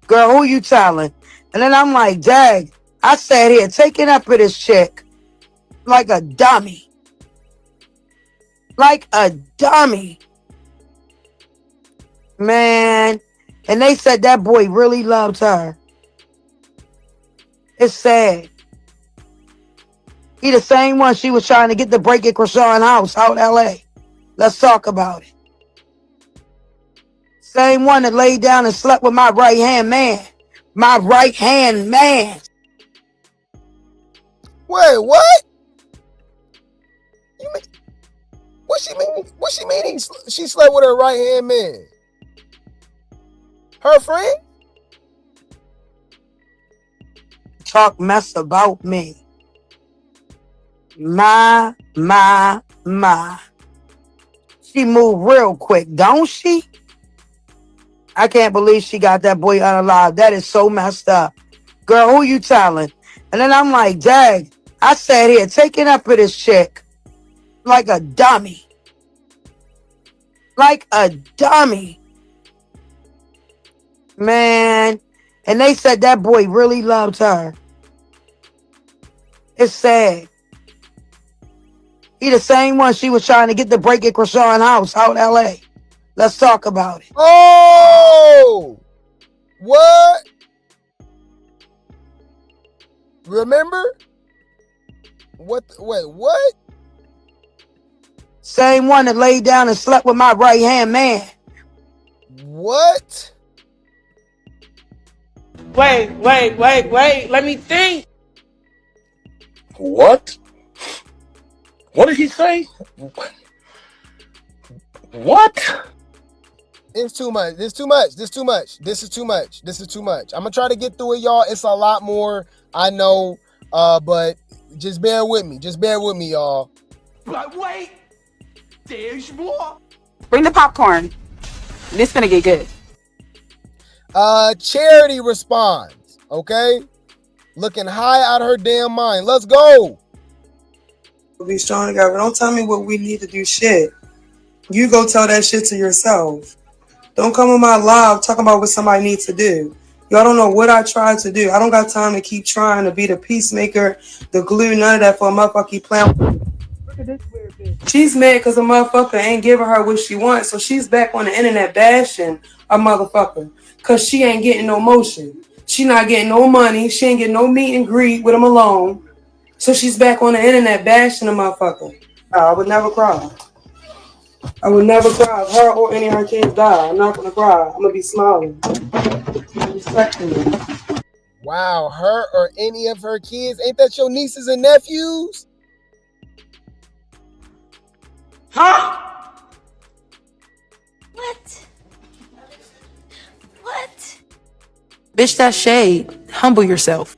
Girl, who you telling? And then I'm like, dang, I sat here taking up for this chick like a dummy. Like a dummy. Man. And they said that boy really loved her. It's sad. He the same one she was trying to get to break at Chrisean house out in LA. Let's talk about it. Same one that laid down and slept with my right-hand man. My right-hand man. Wait, what? You mean, what she mean? What she mean? She slept with her right-hand man. Her friend? Talk mess about me. My. She moved real quick, don't she? I can't believe she got that boy unalive. That is so messed up. Girl, who you telling? And then I'm like, dang, I sat here taking up for this chick like a dummy. Like a dummy. Man. And they said that boy really loved her. It's sad. He the same one she was trying to get to break at Chrisean house out in LA. Let's talk about it. Oh! What? Remember? What? Wait, what? Same one that laid down and slept with my right-hand man. What? Wait. Let me think. What? What did he say? What? It's too much. This is too much. I'm gonna try to get through it, y'all. It's a lot more, I know, but just bear with me. Y'all. But wait, there's more. Bring the popcorn. This finna get good. Charity responds, okay? Looking high out of her damn mind. Let's go. Be strong together. Don't tell me what we need to do shit. You go tell that shit to yourself. Don't come on my live talking about what somebody needs to do. Y'all don't know what I tried to do. I don't got time to keep trying to be the peacemaker, the glue, none of that for a motherfucker keep playing. Look at this weird bitch. She's mad because a motherfucker ain't giving her what she wants, so she's back on the internet bashing a motherfucker because she ain't getting no motion. She not getting no money. She ain't getting no meet and greet with a Malone. So she's back on the internet bashing a motherfucker. I would never cry. I would never cry if her or any of her kids die. I'm not gonna cry. I'm gonna be smiling. Respecting me. Wow, her or any of her kids? Ain't that your nieces and nephews? Huh? What? Bitch, that's shade. Humble yourself.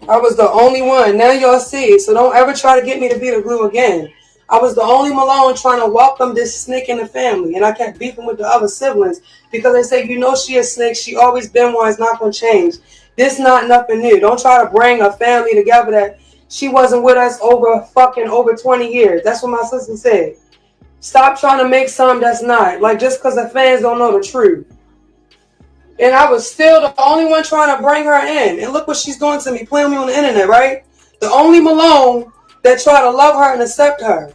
I was the only one. Now y'all see. So don't ever try to get me to be the glue again. I was the only Malone trying to welcome this snake in the family. And I kept beefing with the other siblings because they say, you know she a snake. She always been one. It's not going to change. This not nothing new. Don't try to bring a family together that she wasn't with us over 20 years. That's what my sister said. Stop trying to make something that's not. Like, just because the fans don't know the truth. And I was still the only one trying to bring her in. And look what she's doing to me, playing me on the internet, right? The only Malone that tried to love her and accept her.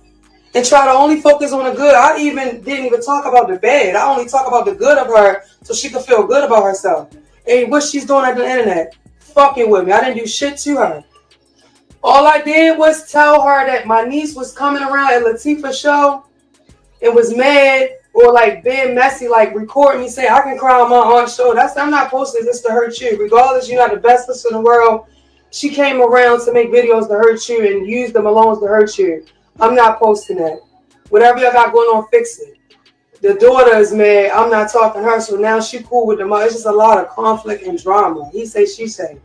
And try to only focus on the good. I didn't even talk about the bad. I only talk about the good of her so she could feel good about herself. And what she's doing at the internet, fucking with me. I didn't do shit to her. All I did was tell her that my niece was coming around at Latifah's show and was mad or like being messy, like recording me saying I can cry on my aunt's show. I'm not posting this to hurt you. Regardless, you're not the best sister in the world. She came around to make videos to hurt you and use the Malones to hurt you. I'm not posting that. Whatever y'all got going on, fix it. The daughter is mad. I'm not talking to her, so now she cool with the mother. It's just a lot of conflict and drama. He say, she say.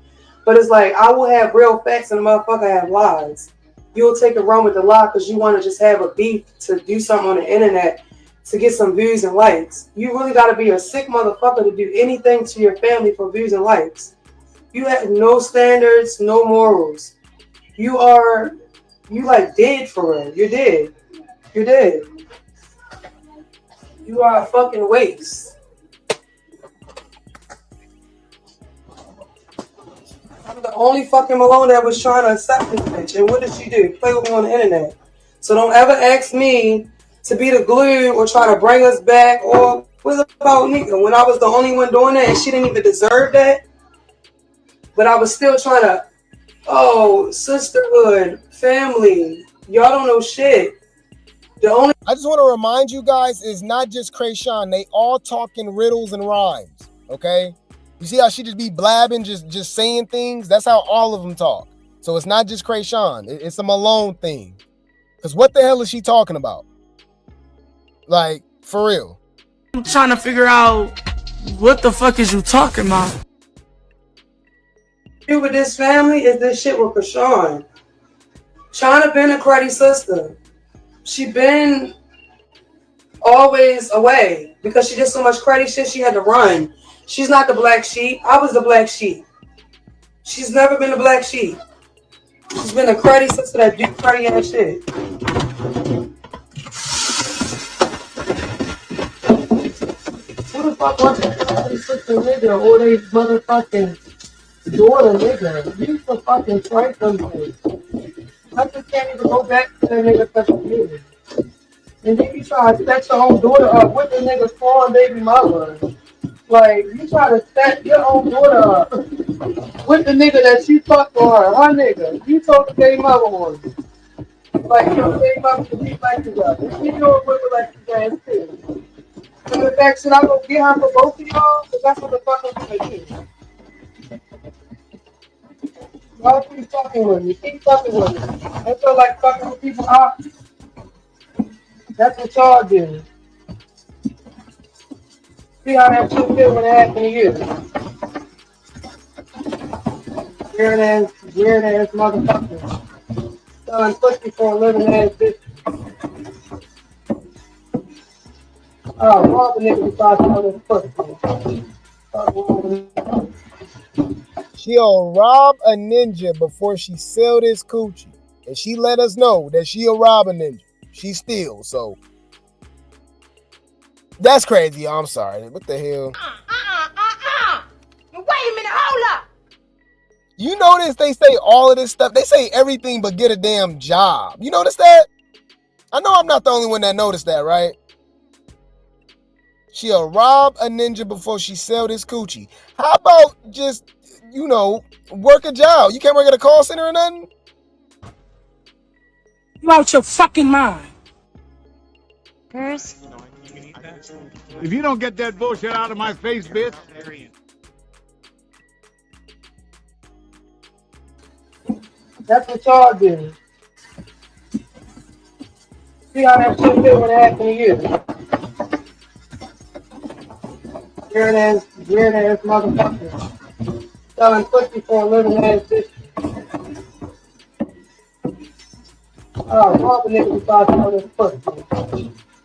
But it's like, I will have real facts and the motherfucker have lies. You'll take a run with the lie because you want to just have a beef to do something on the internet to get some views and likes. You really got to be a sick motherfucker to do anything to your family for views and likes. You have no standards, no morals. You like dead for real. You're dead. You're dead. You are a fucking waste. I'm the only fucking Malone that was trying to accept this bitch. And what did she do? Play with me on the internet. So don't ever ask me to be the glue or try to bring us back or what's about nigga when I was the only one doing that and she didn't even deserve that. But I was still trying to, sisterhood, family. Y'all don't know shit. I just want to remind you guys, it's not just Chrisean. They all talking riddles and rhymes, okay? You see how she just be blabbing, just saying things? That's how all of them talk. So it's not just Chrisean. It's a Malone thing. Because what the hell is she talking about? Like, for real. I'm trying to figure out what the fuck is you talking about? With this family is this shit with Chrisean. China been a cruddy sister. She been always away because she did so much cruddy shit she had to run. She's not the black sheep. I was the black sheep. She's never been the black sheep. She's been a cruddy sister that do cruddy ass shit. Who the fuck wants a cruddy sister nigga or they motherfucking daughter nigga? You used to fucking try something. I just can't even go back to that nigga special meeting. And then you try to set your own daughter up with the nigga's foreign baby mother. Like, you try to set your own daughter up with the nigga that you fucked for her nigga. You told the baby mother on you. Like, your baby mother can be like you up. And she doing with her like you guys too. And the fact should I go get her for both of y'all? Because that's what the fuck I'm gonna do. Y'all keep fucking with me. Keep fucking with me. I feel like fucking with people out. That's what y'all do. See how that shit feel when it happened to you. Weird ass motherfucker. Selling pussy for a living ass bitch. Oh, all the niggas besides selling this pussy. She'll rob a ninja before she sell this coochie. And she let us know that she'll rob a ninja. She steals, so that's crazy. I'm sorry. What the hell? Wait a minute, hold up. You notice they say all of this stuff. They say everything but get a damn job. You notice that? I know I'm not the only one that noticed that, right? She'll rob a ninja before she sell this coochie. How about just, work a job? You can't work at a call center or nothing? You out your fucking mind. Curse. If you don't get that bullshit out of my face, bitch. That's what y'all do. See how that shit feel when it happened to you. Weird ass motherfucker. Selling pussy for a living ass bitch. Oh, all the niggas about selling this pussy.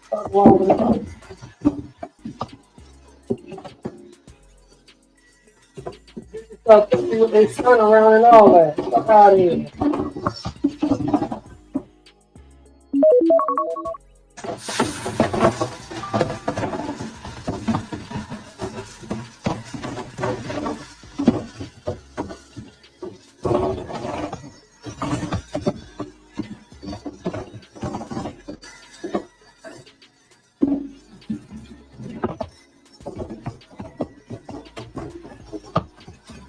What's wrong with them? So pussy with their son around and all that. Fuck out of here.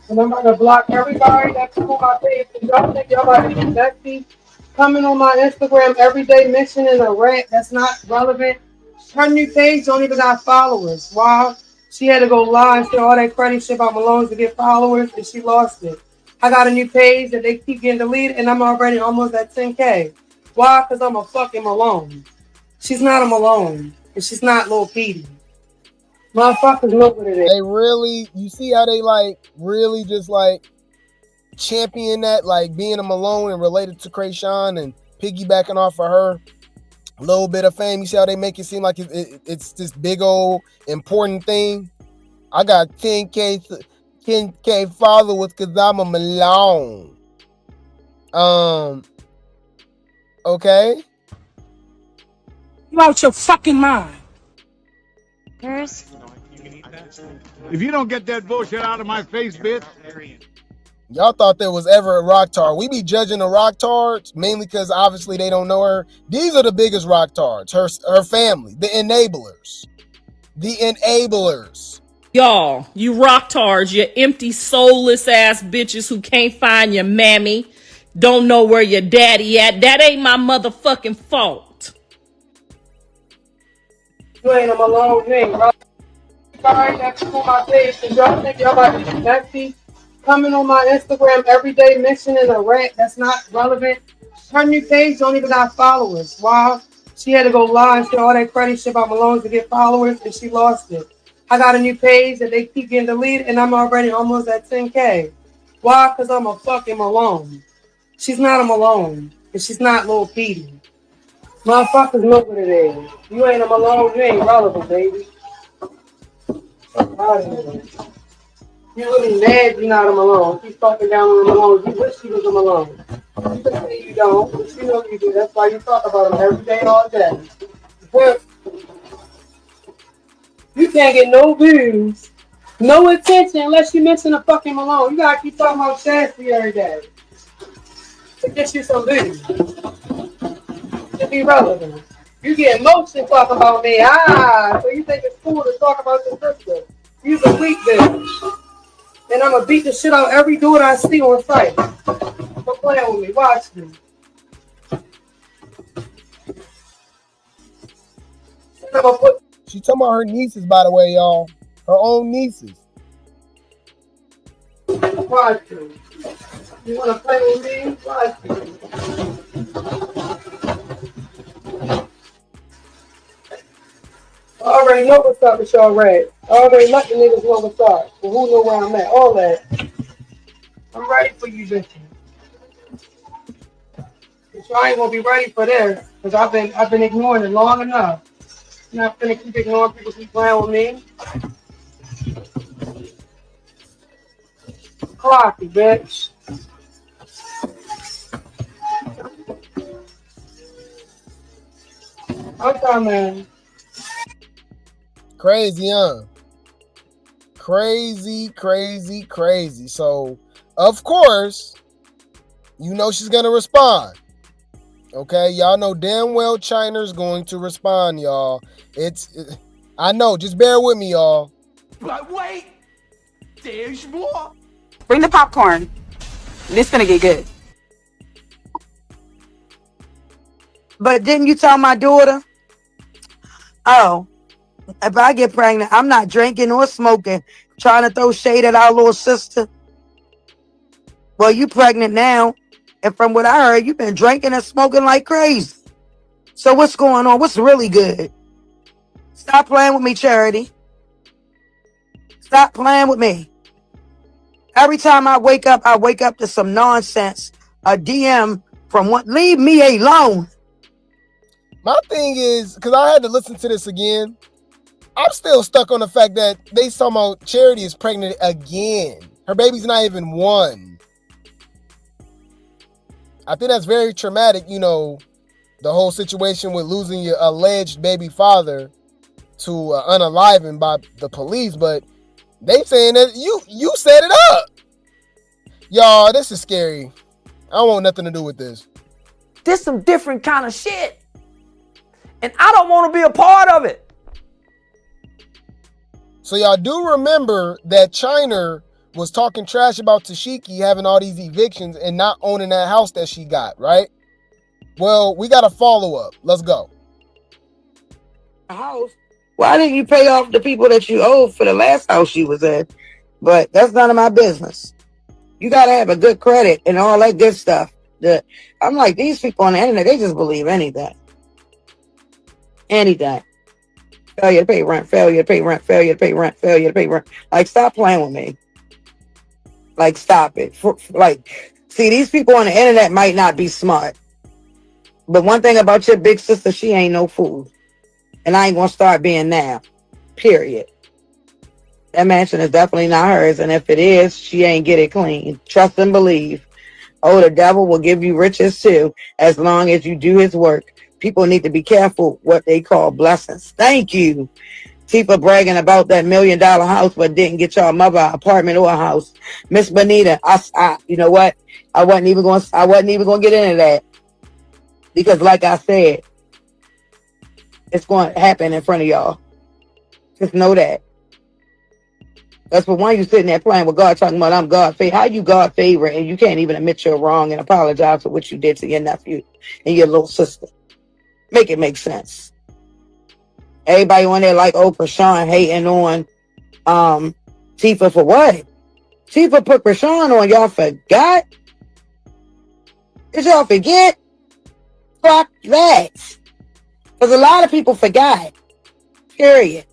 And I'm gonna block everybody that's on my page. Y'all think y'all about to be sexy? Coming on my Instagram every day mentioning a rant that's not relevant. Her new page don't even got followers. Why? She had to go live and say all that credit shit about Malone to get followers and she lost it. I got a new page that they keep getting deleted and I'm already almost at 10K. Why? Because I'm a fucking Malone. She's not a Malone. And she's not Lil Petey. Motherfuckers know what it is. They really, you see how they like really just like champion that, like being a Malone and related to Chrisean and piggybacking off of her little bit of fame. You see how they make it seem like it's this big old important thing. I got 10K followers because I'm a Malone. Okay. You out your fucking mind. If you don't get that bullshit out of my face, bitch. Y'all thought there was ever a rock tar. We be judging the rock tards mainly because obviously they don't know her. These are the biggest rock tards. Her family, the enablers. The enablers. Y'all, you rock tards, you empty, soulless ass bitches who can't find your mammy, don't know where your daddy at. That ain't my motherfucking fault. You ain't a Malone name, bro. Sorry, that's on my page. And y'all think y'all about to be sexy? Coming on my Instagram every day mentioning a rant that's not relevant. Her new page don't even got followers. Why? She had to go live and say all that credit shit about Malone to get followers and she lost it. I got a new page that they keep getting deleted and I'm already almost at 10K. Why? Because I'm a fucking Malone. She's not a Malone. And she's not Lil Petey. Motherfuckers know what it is. You ain't a Malone, you ain't relevant, baby. You really mad you're not a Malone. She's talking down on a Malone. You wish she was a Malone. You can say you don't, but you know you do. That's why you talk about them every day, all day. But you can't get no views, no attention unless you mention a fucking Malone. You gotta keep talking about Chastity every day to get you some views. To be relevant. You get motion talking about me. So you think it's cool to talk about your sister. You's a weak bitch. And I'm going to beat the shit out every dude I see on site. Don't play with me. Watch me. She talking about her nieces, by the way, y'all. Her own nieces. Watch me. You want to play with me? Watch me. I already know what's up with y'all red. I already let the niggas know what's up. And who know where I'm at. All that. I'm ready for you, bitches. But y'all ain't gonna be ready for this. Because I've been ignoring it long enough. You're not gonna keep ignoring people keep playing with me. Clocky, bitch. Okay, man. Crazy, huh? Crazy. So, of course, you know she's going to respond. Okay? Y'all know damn well China's going to respond, y'all. I know. Just bear with me, y'all. But wait, there's more. Bring the popcorn. This gonna get good. But didn't you tell my daughter? Oh, If I get pregnant, I'm not drinking or smoking, trying to throw shade at our little sister. Well, you pregnant now. And from what I heard, you've been drinking and smoking like crazy. So what's going on? What's really good? Stop playing with me, Charity. Stop playing with me. Every time I wake up to some nonsense. A DM from what? Leave me alone. My thing is, because I had to listen to this again, I'm still stuck on the fact that they somehow Charity is pregnant again. Her baby's not even 1. I think that's very traumatic, you know, the whole situation with losing your alleged baby father to unaliving by the police, but they saying that you set it up. Y'all, this is scary. I don't want nothing to do with this. This some different kind of shit. And I don't want to be a part of it. So y'all do remember that China was talking trash about Tesehki having all these evictions and not owning that house that she got, right? Well, we got a follow-up. Let's go. House. Why didn't you pay off the people that you owed for the last house you was in? But that's none of my business. You got to have a good credit and all that good stuff. I'm like, these people on the internet, they just believe anything. Anything. Failure to pay rent, failure to pay rent, failure to pay rent, failure to pay rent. Like, stop playing with me. Like, stop it. See, these people on the internet might not be smart. But one thing about your big sister, she ain't no fool. And I ain't going to start being now. Period. That mansion is definitely not hers. And if it is, she ain't get it clean. Trust and believe. Oh, the devil will give you riches too, as long as you do his work. People need to be careful what they call blessings. Thank you. Tifa bragging about that $1 million house, but didn't get y'all mother an apartment or a house. Miss Bonita, I you know what? I wasn't even going to get into that. Because like I said, it's going to happen in front of y'all. Just know that. That's for one, you sitting there playing with God, talking about I'm God favorite. How you God favorite and you can't even admit you're wrong and apologize for what you did to your nephew and your little sister? Make it make sense. Everybody on there like, oh, Chrisean hating on Tifa for what? Tifa put Chrisean on, y'all forgot? Did y'all forget? Fuck that. Because a lot of people forgot. Period.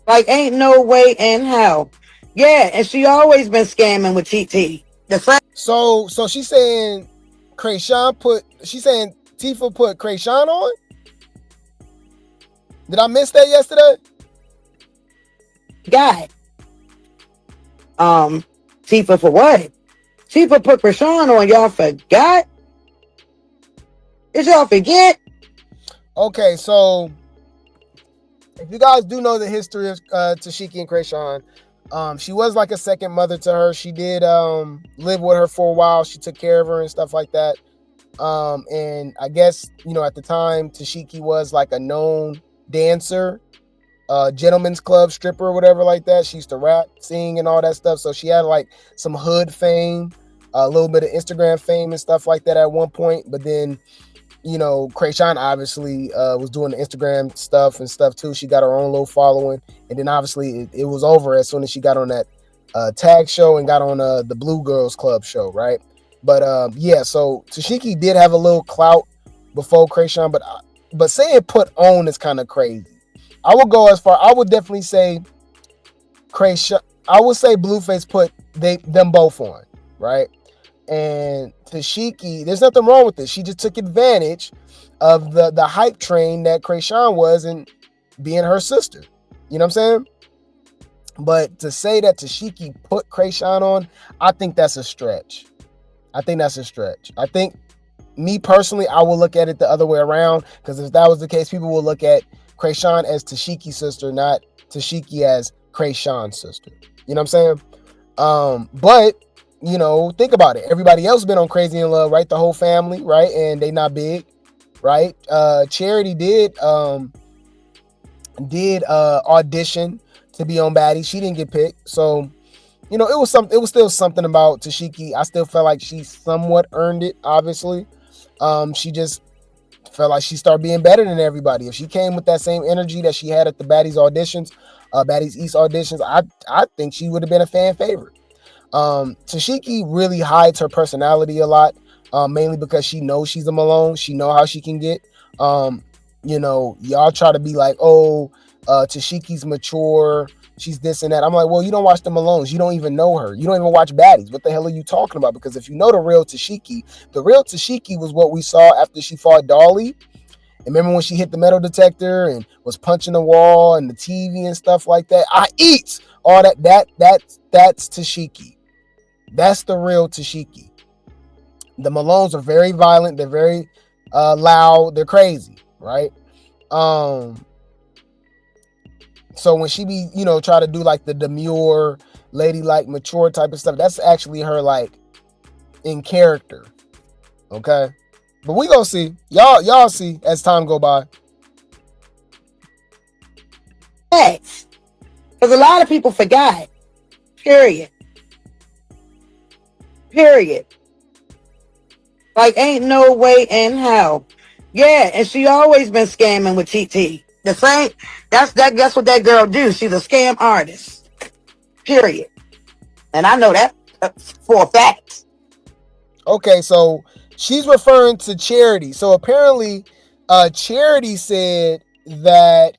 Like, ain't no way in hell. Yeah, and she always been scamming with TT. So she's saying Tifa put Chrisean on? Did I miss that yesterday? Guy. Tifa for what? Tifa put Chrisean on, y'all forgot? Did y'all forget? Okay, so if you guys do know the history of Tesehki and Chrisean, she was like a second mother to her. She did live with her for a while. She took care of her and stuff like that. And I guess, you know, at the time, Tesehki was like a known dancer, gentleman's club stripper or whatever like that. She used to rap, sing, and all that stuff. So she had like some hood fame, a little bit of Instagram fame and stuff like that at one point. But then, you know, Chrisean obviously was doing the Instagram stuff and stuff too. She got her own little following. And then obviously it was over as soon as she got on that tag show and got on the Blue Girls Club show, right? But yeah, so Tesehki did have a little clout before Chrisean, but saying put on is kind of crazy. I would go as far, I would definitely say Chrisean, I would say Blueface put them both on, right? And Tesehki, there's nothing wrong with this. She just took advantage of the hype train that Chrisean was and being her sister. You know what I'm saying? But to say that Tesehki put Chrisean on, I think that's a stretch. I think me personally, I will look at it the other way around, because if that was the case, people will look at Chrisean as Tesehki's sister, not Tesehki as Chrisean's sister. You know what I'm saying? But you know, think about it. Everybody else been on Crazy in Love, right? The whole family, right? And they not big, right? Charity did audition to be on Baddies. She didn't get picked. So, you know, it was still something about Tesehki. I still felt like she somewhat earned it, obviously. She just felt like she started being better than everybody. If she came with that same energy that she had at the Baddies auditions, Baddies East auditions, I think she would have been a fan favorite. Tesehki really hides her personality a lot, mainly because she knows she's a Malone. She know how she can get. Y'all try to be like, oh, Tesehki's mature, she's this and that. I'm like, well, you don't watch the Malones. You don't even know her. You don't even watch Baddies. What the hell are you talking about? Because if you know the real Tesehki was what we saw after she fought Dolly. And remember when she hit the metal detector and was punching the wall and the TV and stuff like that? I eat all that. That's Tesehki. That's the real Tesehki. The Malones are very violent. They're very loud. They're crazy, right? So when she be, try to do like the demure, ladylike, mature type of stuff, that's actually her like in character. Okay. But we gonna see. Y'all see as time go by. Facts. Because a lot of people forgot. Period. Like, ain't no way in hell. Yeah, and she always been scamming with TT. The same. That's what that girl do. She's a scam artist. Period. And I know that for a fact. Okay, so she's referring to Charity. So apparently, Charity said that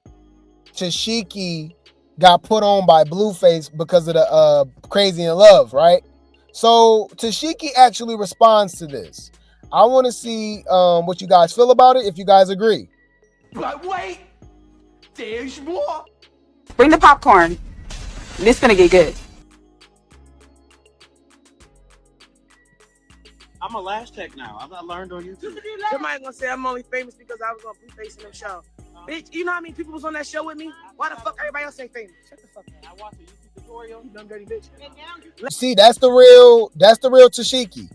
Tesehki got put on by Blueface because of the Crazy in Love, right? So Tesehki actually responds to this. I want to see what you guys feel about it, if you guys agree. But wait, there's more. Bring the popcorn. This gonna get good. I'm a last check now. I've not learned on YouTube. Somebody gonna say I'm only famous because I was on Blueface in them show. Bitch, you know how many people was on that show with me? Why the fuck everybody else ain't famous? Shut the fuck up. I watched a YouTube tutorial. You dumb dirty bitch. See, that's the real Tesehki.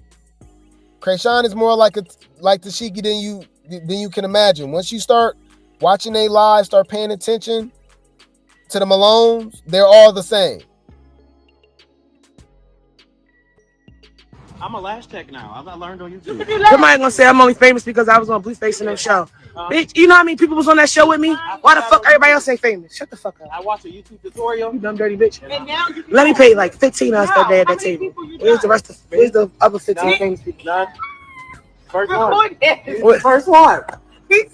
Chrisean is more like Tesehki than you can imagine. Once you start watching they live, start paying attention to the Malones, they're all the same. I'm a last check now. I've not learned on YouTube. Somebody gonna say I'm only famous because I was on Blueface in them show. Bitch, you know how many people was on that show with me? Why the fuck everybody else ain't famous? Shut the fuck up. I watched a YouTube tutorial. You dumb dirty bitch. Let me pay like 15 us that day at that table. Where's the other 15 famous people? None. First one. First one. He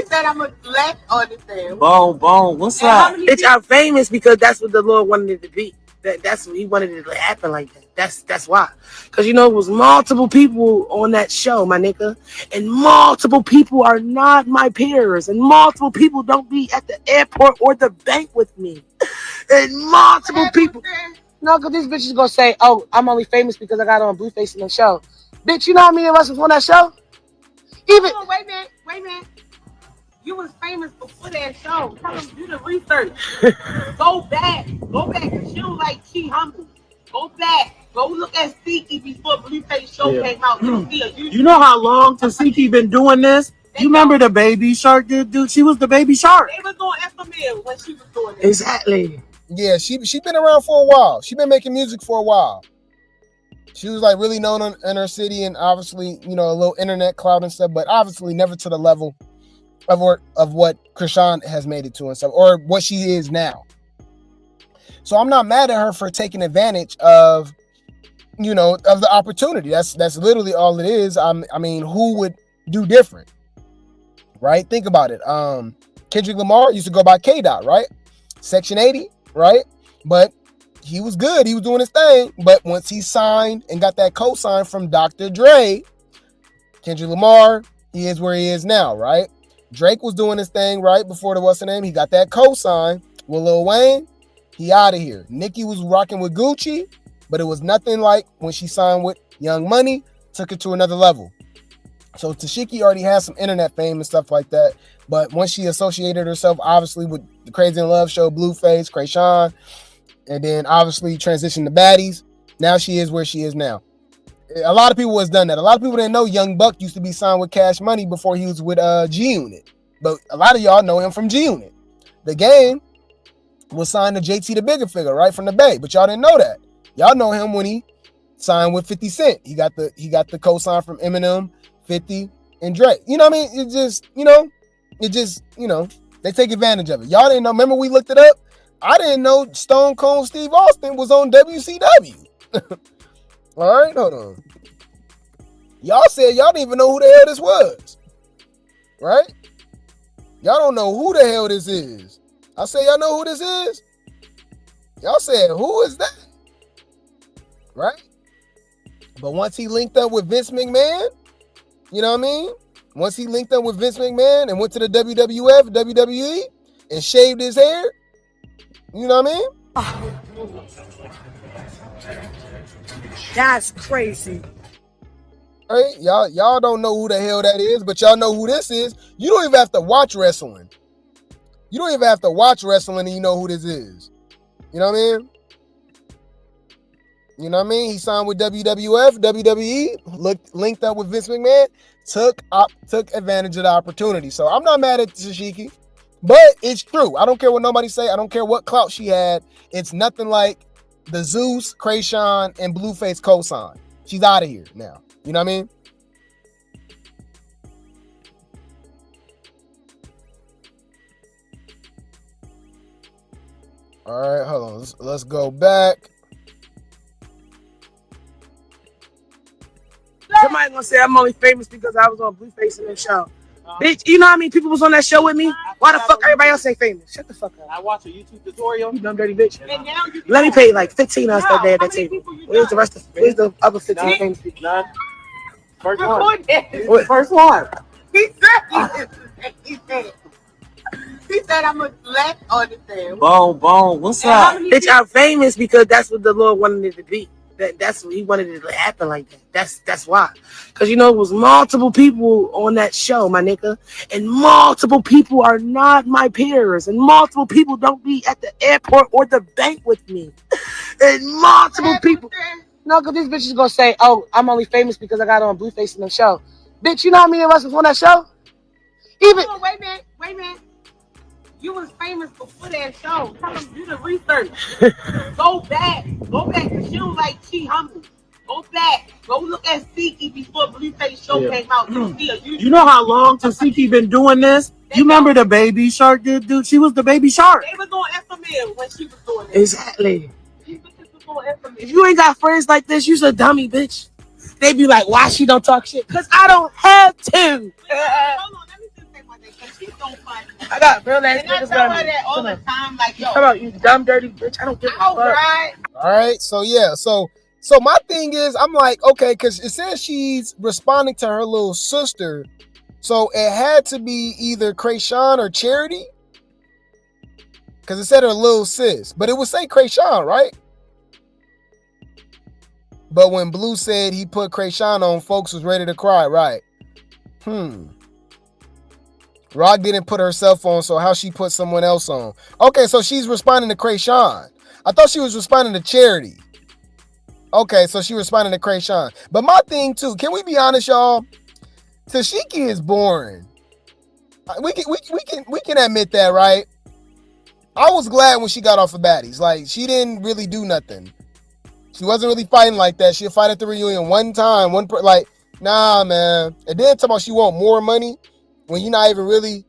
said I'm a black on the thing. Boom. What's up? Bitch, I'm famous because that's what the Lord wanted it to be. That's what he wanted it to happen like that. That's why. Because it was multiple people on that show, my nigga. And multiple people are not my peers. And multiple people don't be at the airport or the bank with me. And multiple people. No, because these bitches gonna say, oh, I'm only famous because I got on Blueface in the show. Bitch, you know how many of us was on that show? Even. Oh, wait a minute. You was famous before that show. Tell them do the research. Go back. Cause you like Chi Humble. Go back. Go look at Tesehki before Blueface show came out. You know how long Tesehki been doing this? You remember the Baby Shark dude? She was the Baby Shark. They was doing FML when she was doing it. Exactly. Yeah, she been around for a while. She been making music for a while. She was like really known in her city and obviously, a little internet clout and stuff, but obviously never to the level of what Chrisean has made it to and stuff, or what she is now. So I'm not mad at her for taking advantage of the opportunity. That's literally all it is. I mean, who would do different? Right? Think about it. Kendrick Lamar used to go by K-Dot, right? Section 80, right? But he was good. He was doing his thing. But once he signed and got that co-sign from Dr. Dre, Kendrick Lamar, he is where he is now, right? Drake was doing his thing right before the what's the name. He got that co-sign with Lil Wayne. He out of here. Nicki was rocking with Gucci, but it was nothing like when she signed with Young Money, took it to another level. So Tesehki already has some internet fame and stuff like that. But once she associated herself, obviously, with the Crazy in Love show, Blueface, Chrisean, and then obviously transitioned to Baddies, now she is where she is now. A lot of people has done that. A lot of people didn't know Young Buck used to be signed with Cash Money before he was with G-Unit. But a lot of y'all know him from G-Unit. The Game was signed to JT the Bigger Figure, right, from the Bay. But y'all didn't know that. Y'all know him when he signed with 50 Cent. He got the co-sign from Eminem. 50 and Drake. You know what I mean? It just, they take advantage of it. Y'all didn't know. Remember we looked it up? I didn't know Stone Cold Steve Austin was on WCW. All right, hold on. Y'all said y'all didn't even know who the hell this was. Right? Y'all don't know who the hell this is. I say y'all know who this is? Y'all said, who is that? Right? But once he linked up with Vince McMahon, you know what I mean? Once he linked up with Vince McMahon and went to the WWF, WWE, and shaved his hair, you know what I mean? That's crazy. Right? Y'all don't know who the hell that is, but y'all know who this is. You don't even have to watch wrestling. You don't even have to watch wrestling and you know who this is. You know what I mean? You know what I mean? He signed with WWF, WWE, linked up with Vince McMahon, took advantage of the opportunity. So I'm not mad at Tesehki, but it's true. I don't care what nobody say. I don't care what clout she had. It's nothing like the Zeus, Chrisean, and Blueface cosign. She's out of here now. You know what I mean? All right, hold on. Let's go back. Somebody gonna say I'm only famous because I was on Blueface in that show. Bitch, you know how many people was on that show with me? Why the fuck everybody else say famous? Shut the fuck up. I watched a YouTube tutorial. You dumb dirty bitch. And now you Let me pay like 15 us that day at that table. Where's the other 15 famous people? None. First one. What? First one. He said I'm a black on the thing. Boom. What's up? Bitch, I'm famous because that's what the Lord wanted it to be. That's what he wanted it to happen like that. That's why. Because it was multiple people on that show, my nigga. And multiple people are not my peers. And multiple people don't be at the airport or the bank with me. And multiple people. No, because this bitch is going to say, oh, I'm only famous because I got on Blueface in the show. Bitch, you know how many of us was on that show? Even. Oh, wait a minute. You was famous before that show. Tell them do the research. Go back. Cause she don't like she humble. Go back. Go look at Tesehki before Blueface show came out. You know how long Tesehki been doing this? You remember the baby shark dude? She was the baby shark. They was on FML when she was doing it. Exactly. If you ain't got friends like this, you's a dummy, bitch. They be like, why she don't talk shit? Because I don't have to. Hold on, let me just say one thing. Because she's so funny. I got real ass niggas. And I tell her that all the time, like, yo. How about you dumb, dirty bitch? I don't give a fuck. Right. All right, so yeah, so my thing is, I'm like, okay, because it says she's responding to her little sister, so it had to be either Chrisean or Charity, because it said her little sis, but it would say Chrisean, right? But when Blue said he put Chrisean on, folks was ready to cry, right? Rock didn't put herself on, so how she put someone else on? Okay, so she's responding to Chrisean. I thought she was responding to Charity. Okay, so she responding to Chrisean. But my thing too, can we be honest, y'all? Tesehki is boring. We can admit that, right? I was glad when she got off of baddies. Like, she didn't really do nothing. She wasn't really fighting like that. She'll fight at the reunion one time, nah, man. And then talk about she want more money when you're not even really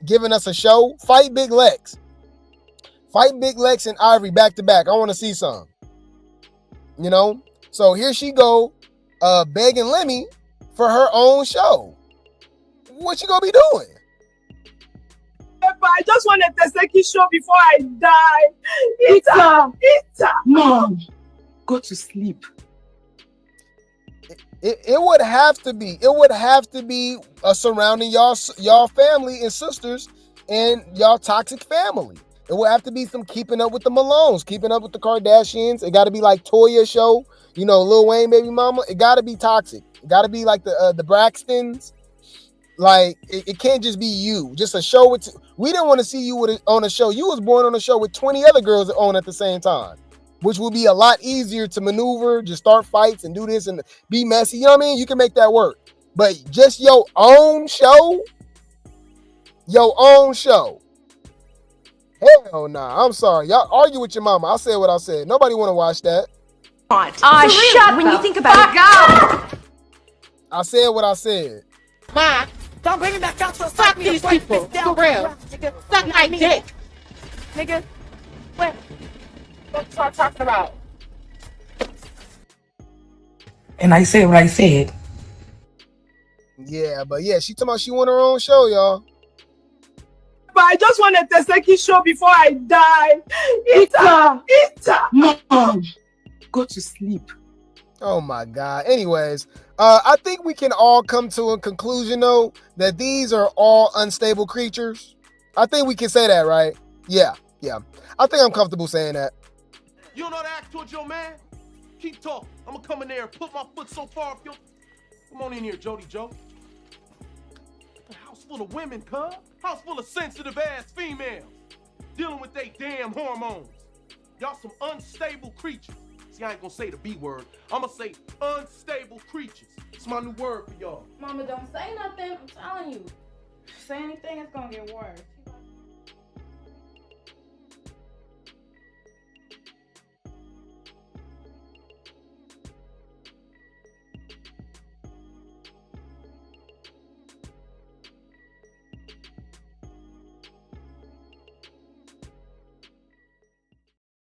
giving us a show. Fight Big Lex. Fight Big Lex and Ivory back to back. I want to see some. You know? So here she go, begging Lemmy for her own show. What you gonna be doing? I just want a Tesehki show before I die. Ita. Mom, go to sleep. It would have to be. It would have to be surrounding y'all family and sisters and y'all toxic family. It would have to be some keeping up with the Malones, keeping up with the Kardashians. It got to be like Toya show, Lil Wayne baby mama. It got to be toxic. It got to be like the Braxtons. Like it can't just be you. Just a show with. We didn't want to see you on a show. You was born on a show with 20 other girls on at the same time, which would be a lot easier to maneuver, just start fights and do this and be messy. You know what I mean? You can make that work. But just your own show. Hell nah. I'm sorry. Y'all argue with your mama. I said what I said. Nobody want to watch that. Shut when you think about it. I said what I said. Ma, don't bring me back out to fuck these people. For real. Suck my dick. Nigga, what you talking about? And I said what I said. Yeah, but yeah, she talking about she want her own show, y'all. But I just want a Tesehki show before I die. Ita. Mom, go to sleep. Oh my God. Anyways, I think we can all come to a conclusion though that these are all unstable creatures. I think we can say that, right? Yeah. I think I'm comfortable saying that. You don't know how to act towards your man? Keep talking. I'm gonna come in there and put my foot so far up your... Come on in here, Jody Joe. A house full of women, cuz. House full of sensitive ass females. Dealing with they damn hormones. Y'all some unstable creatures. See, I ain't gonna say the B word. I'm gonna say unstable creatures. It's my new word for y'all. Mama, don't say nothing. I'm telling you. Say anything, it's gonna get worse.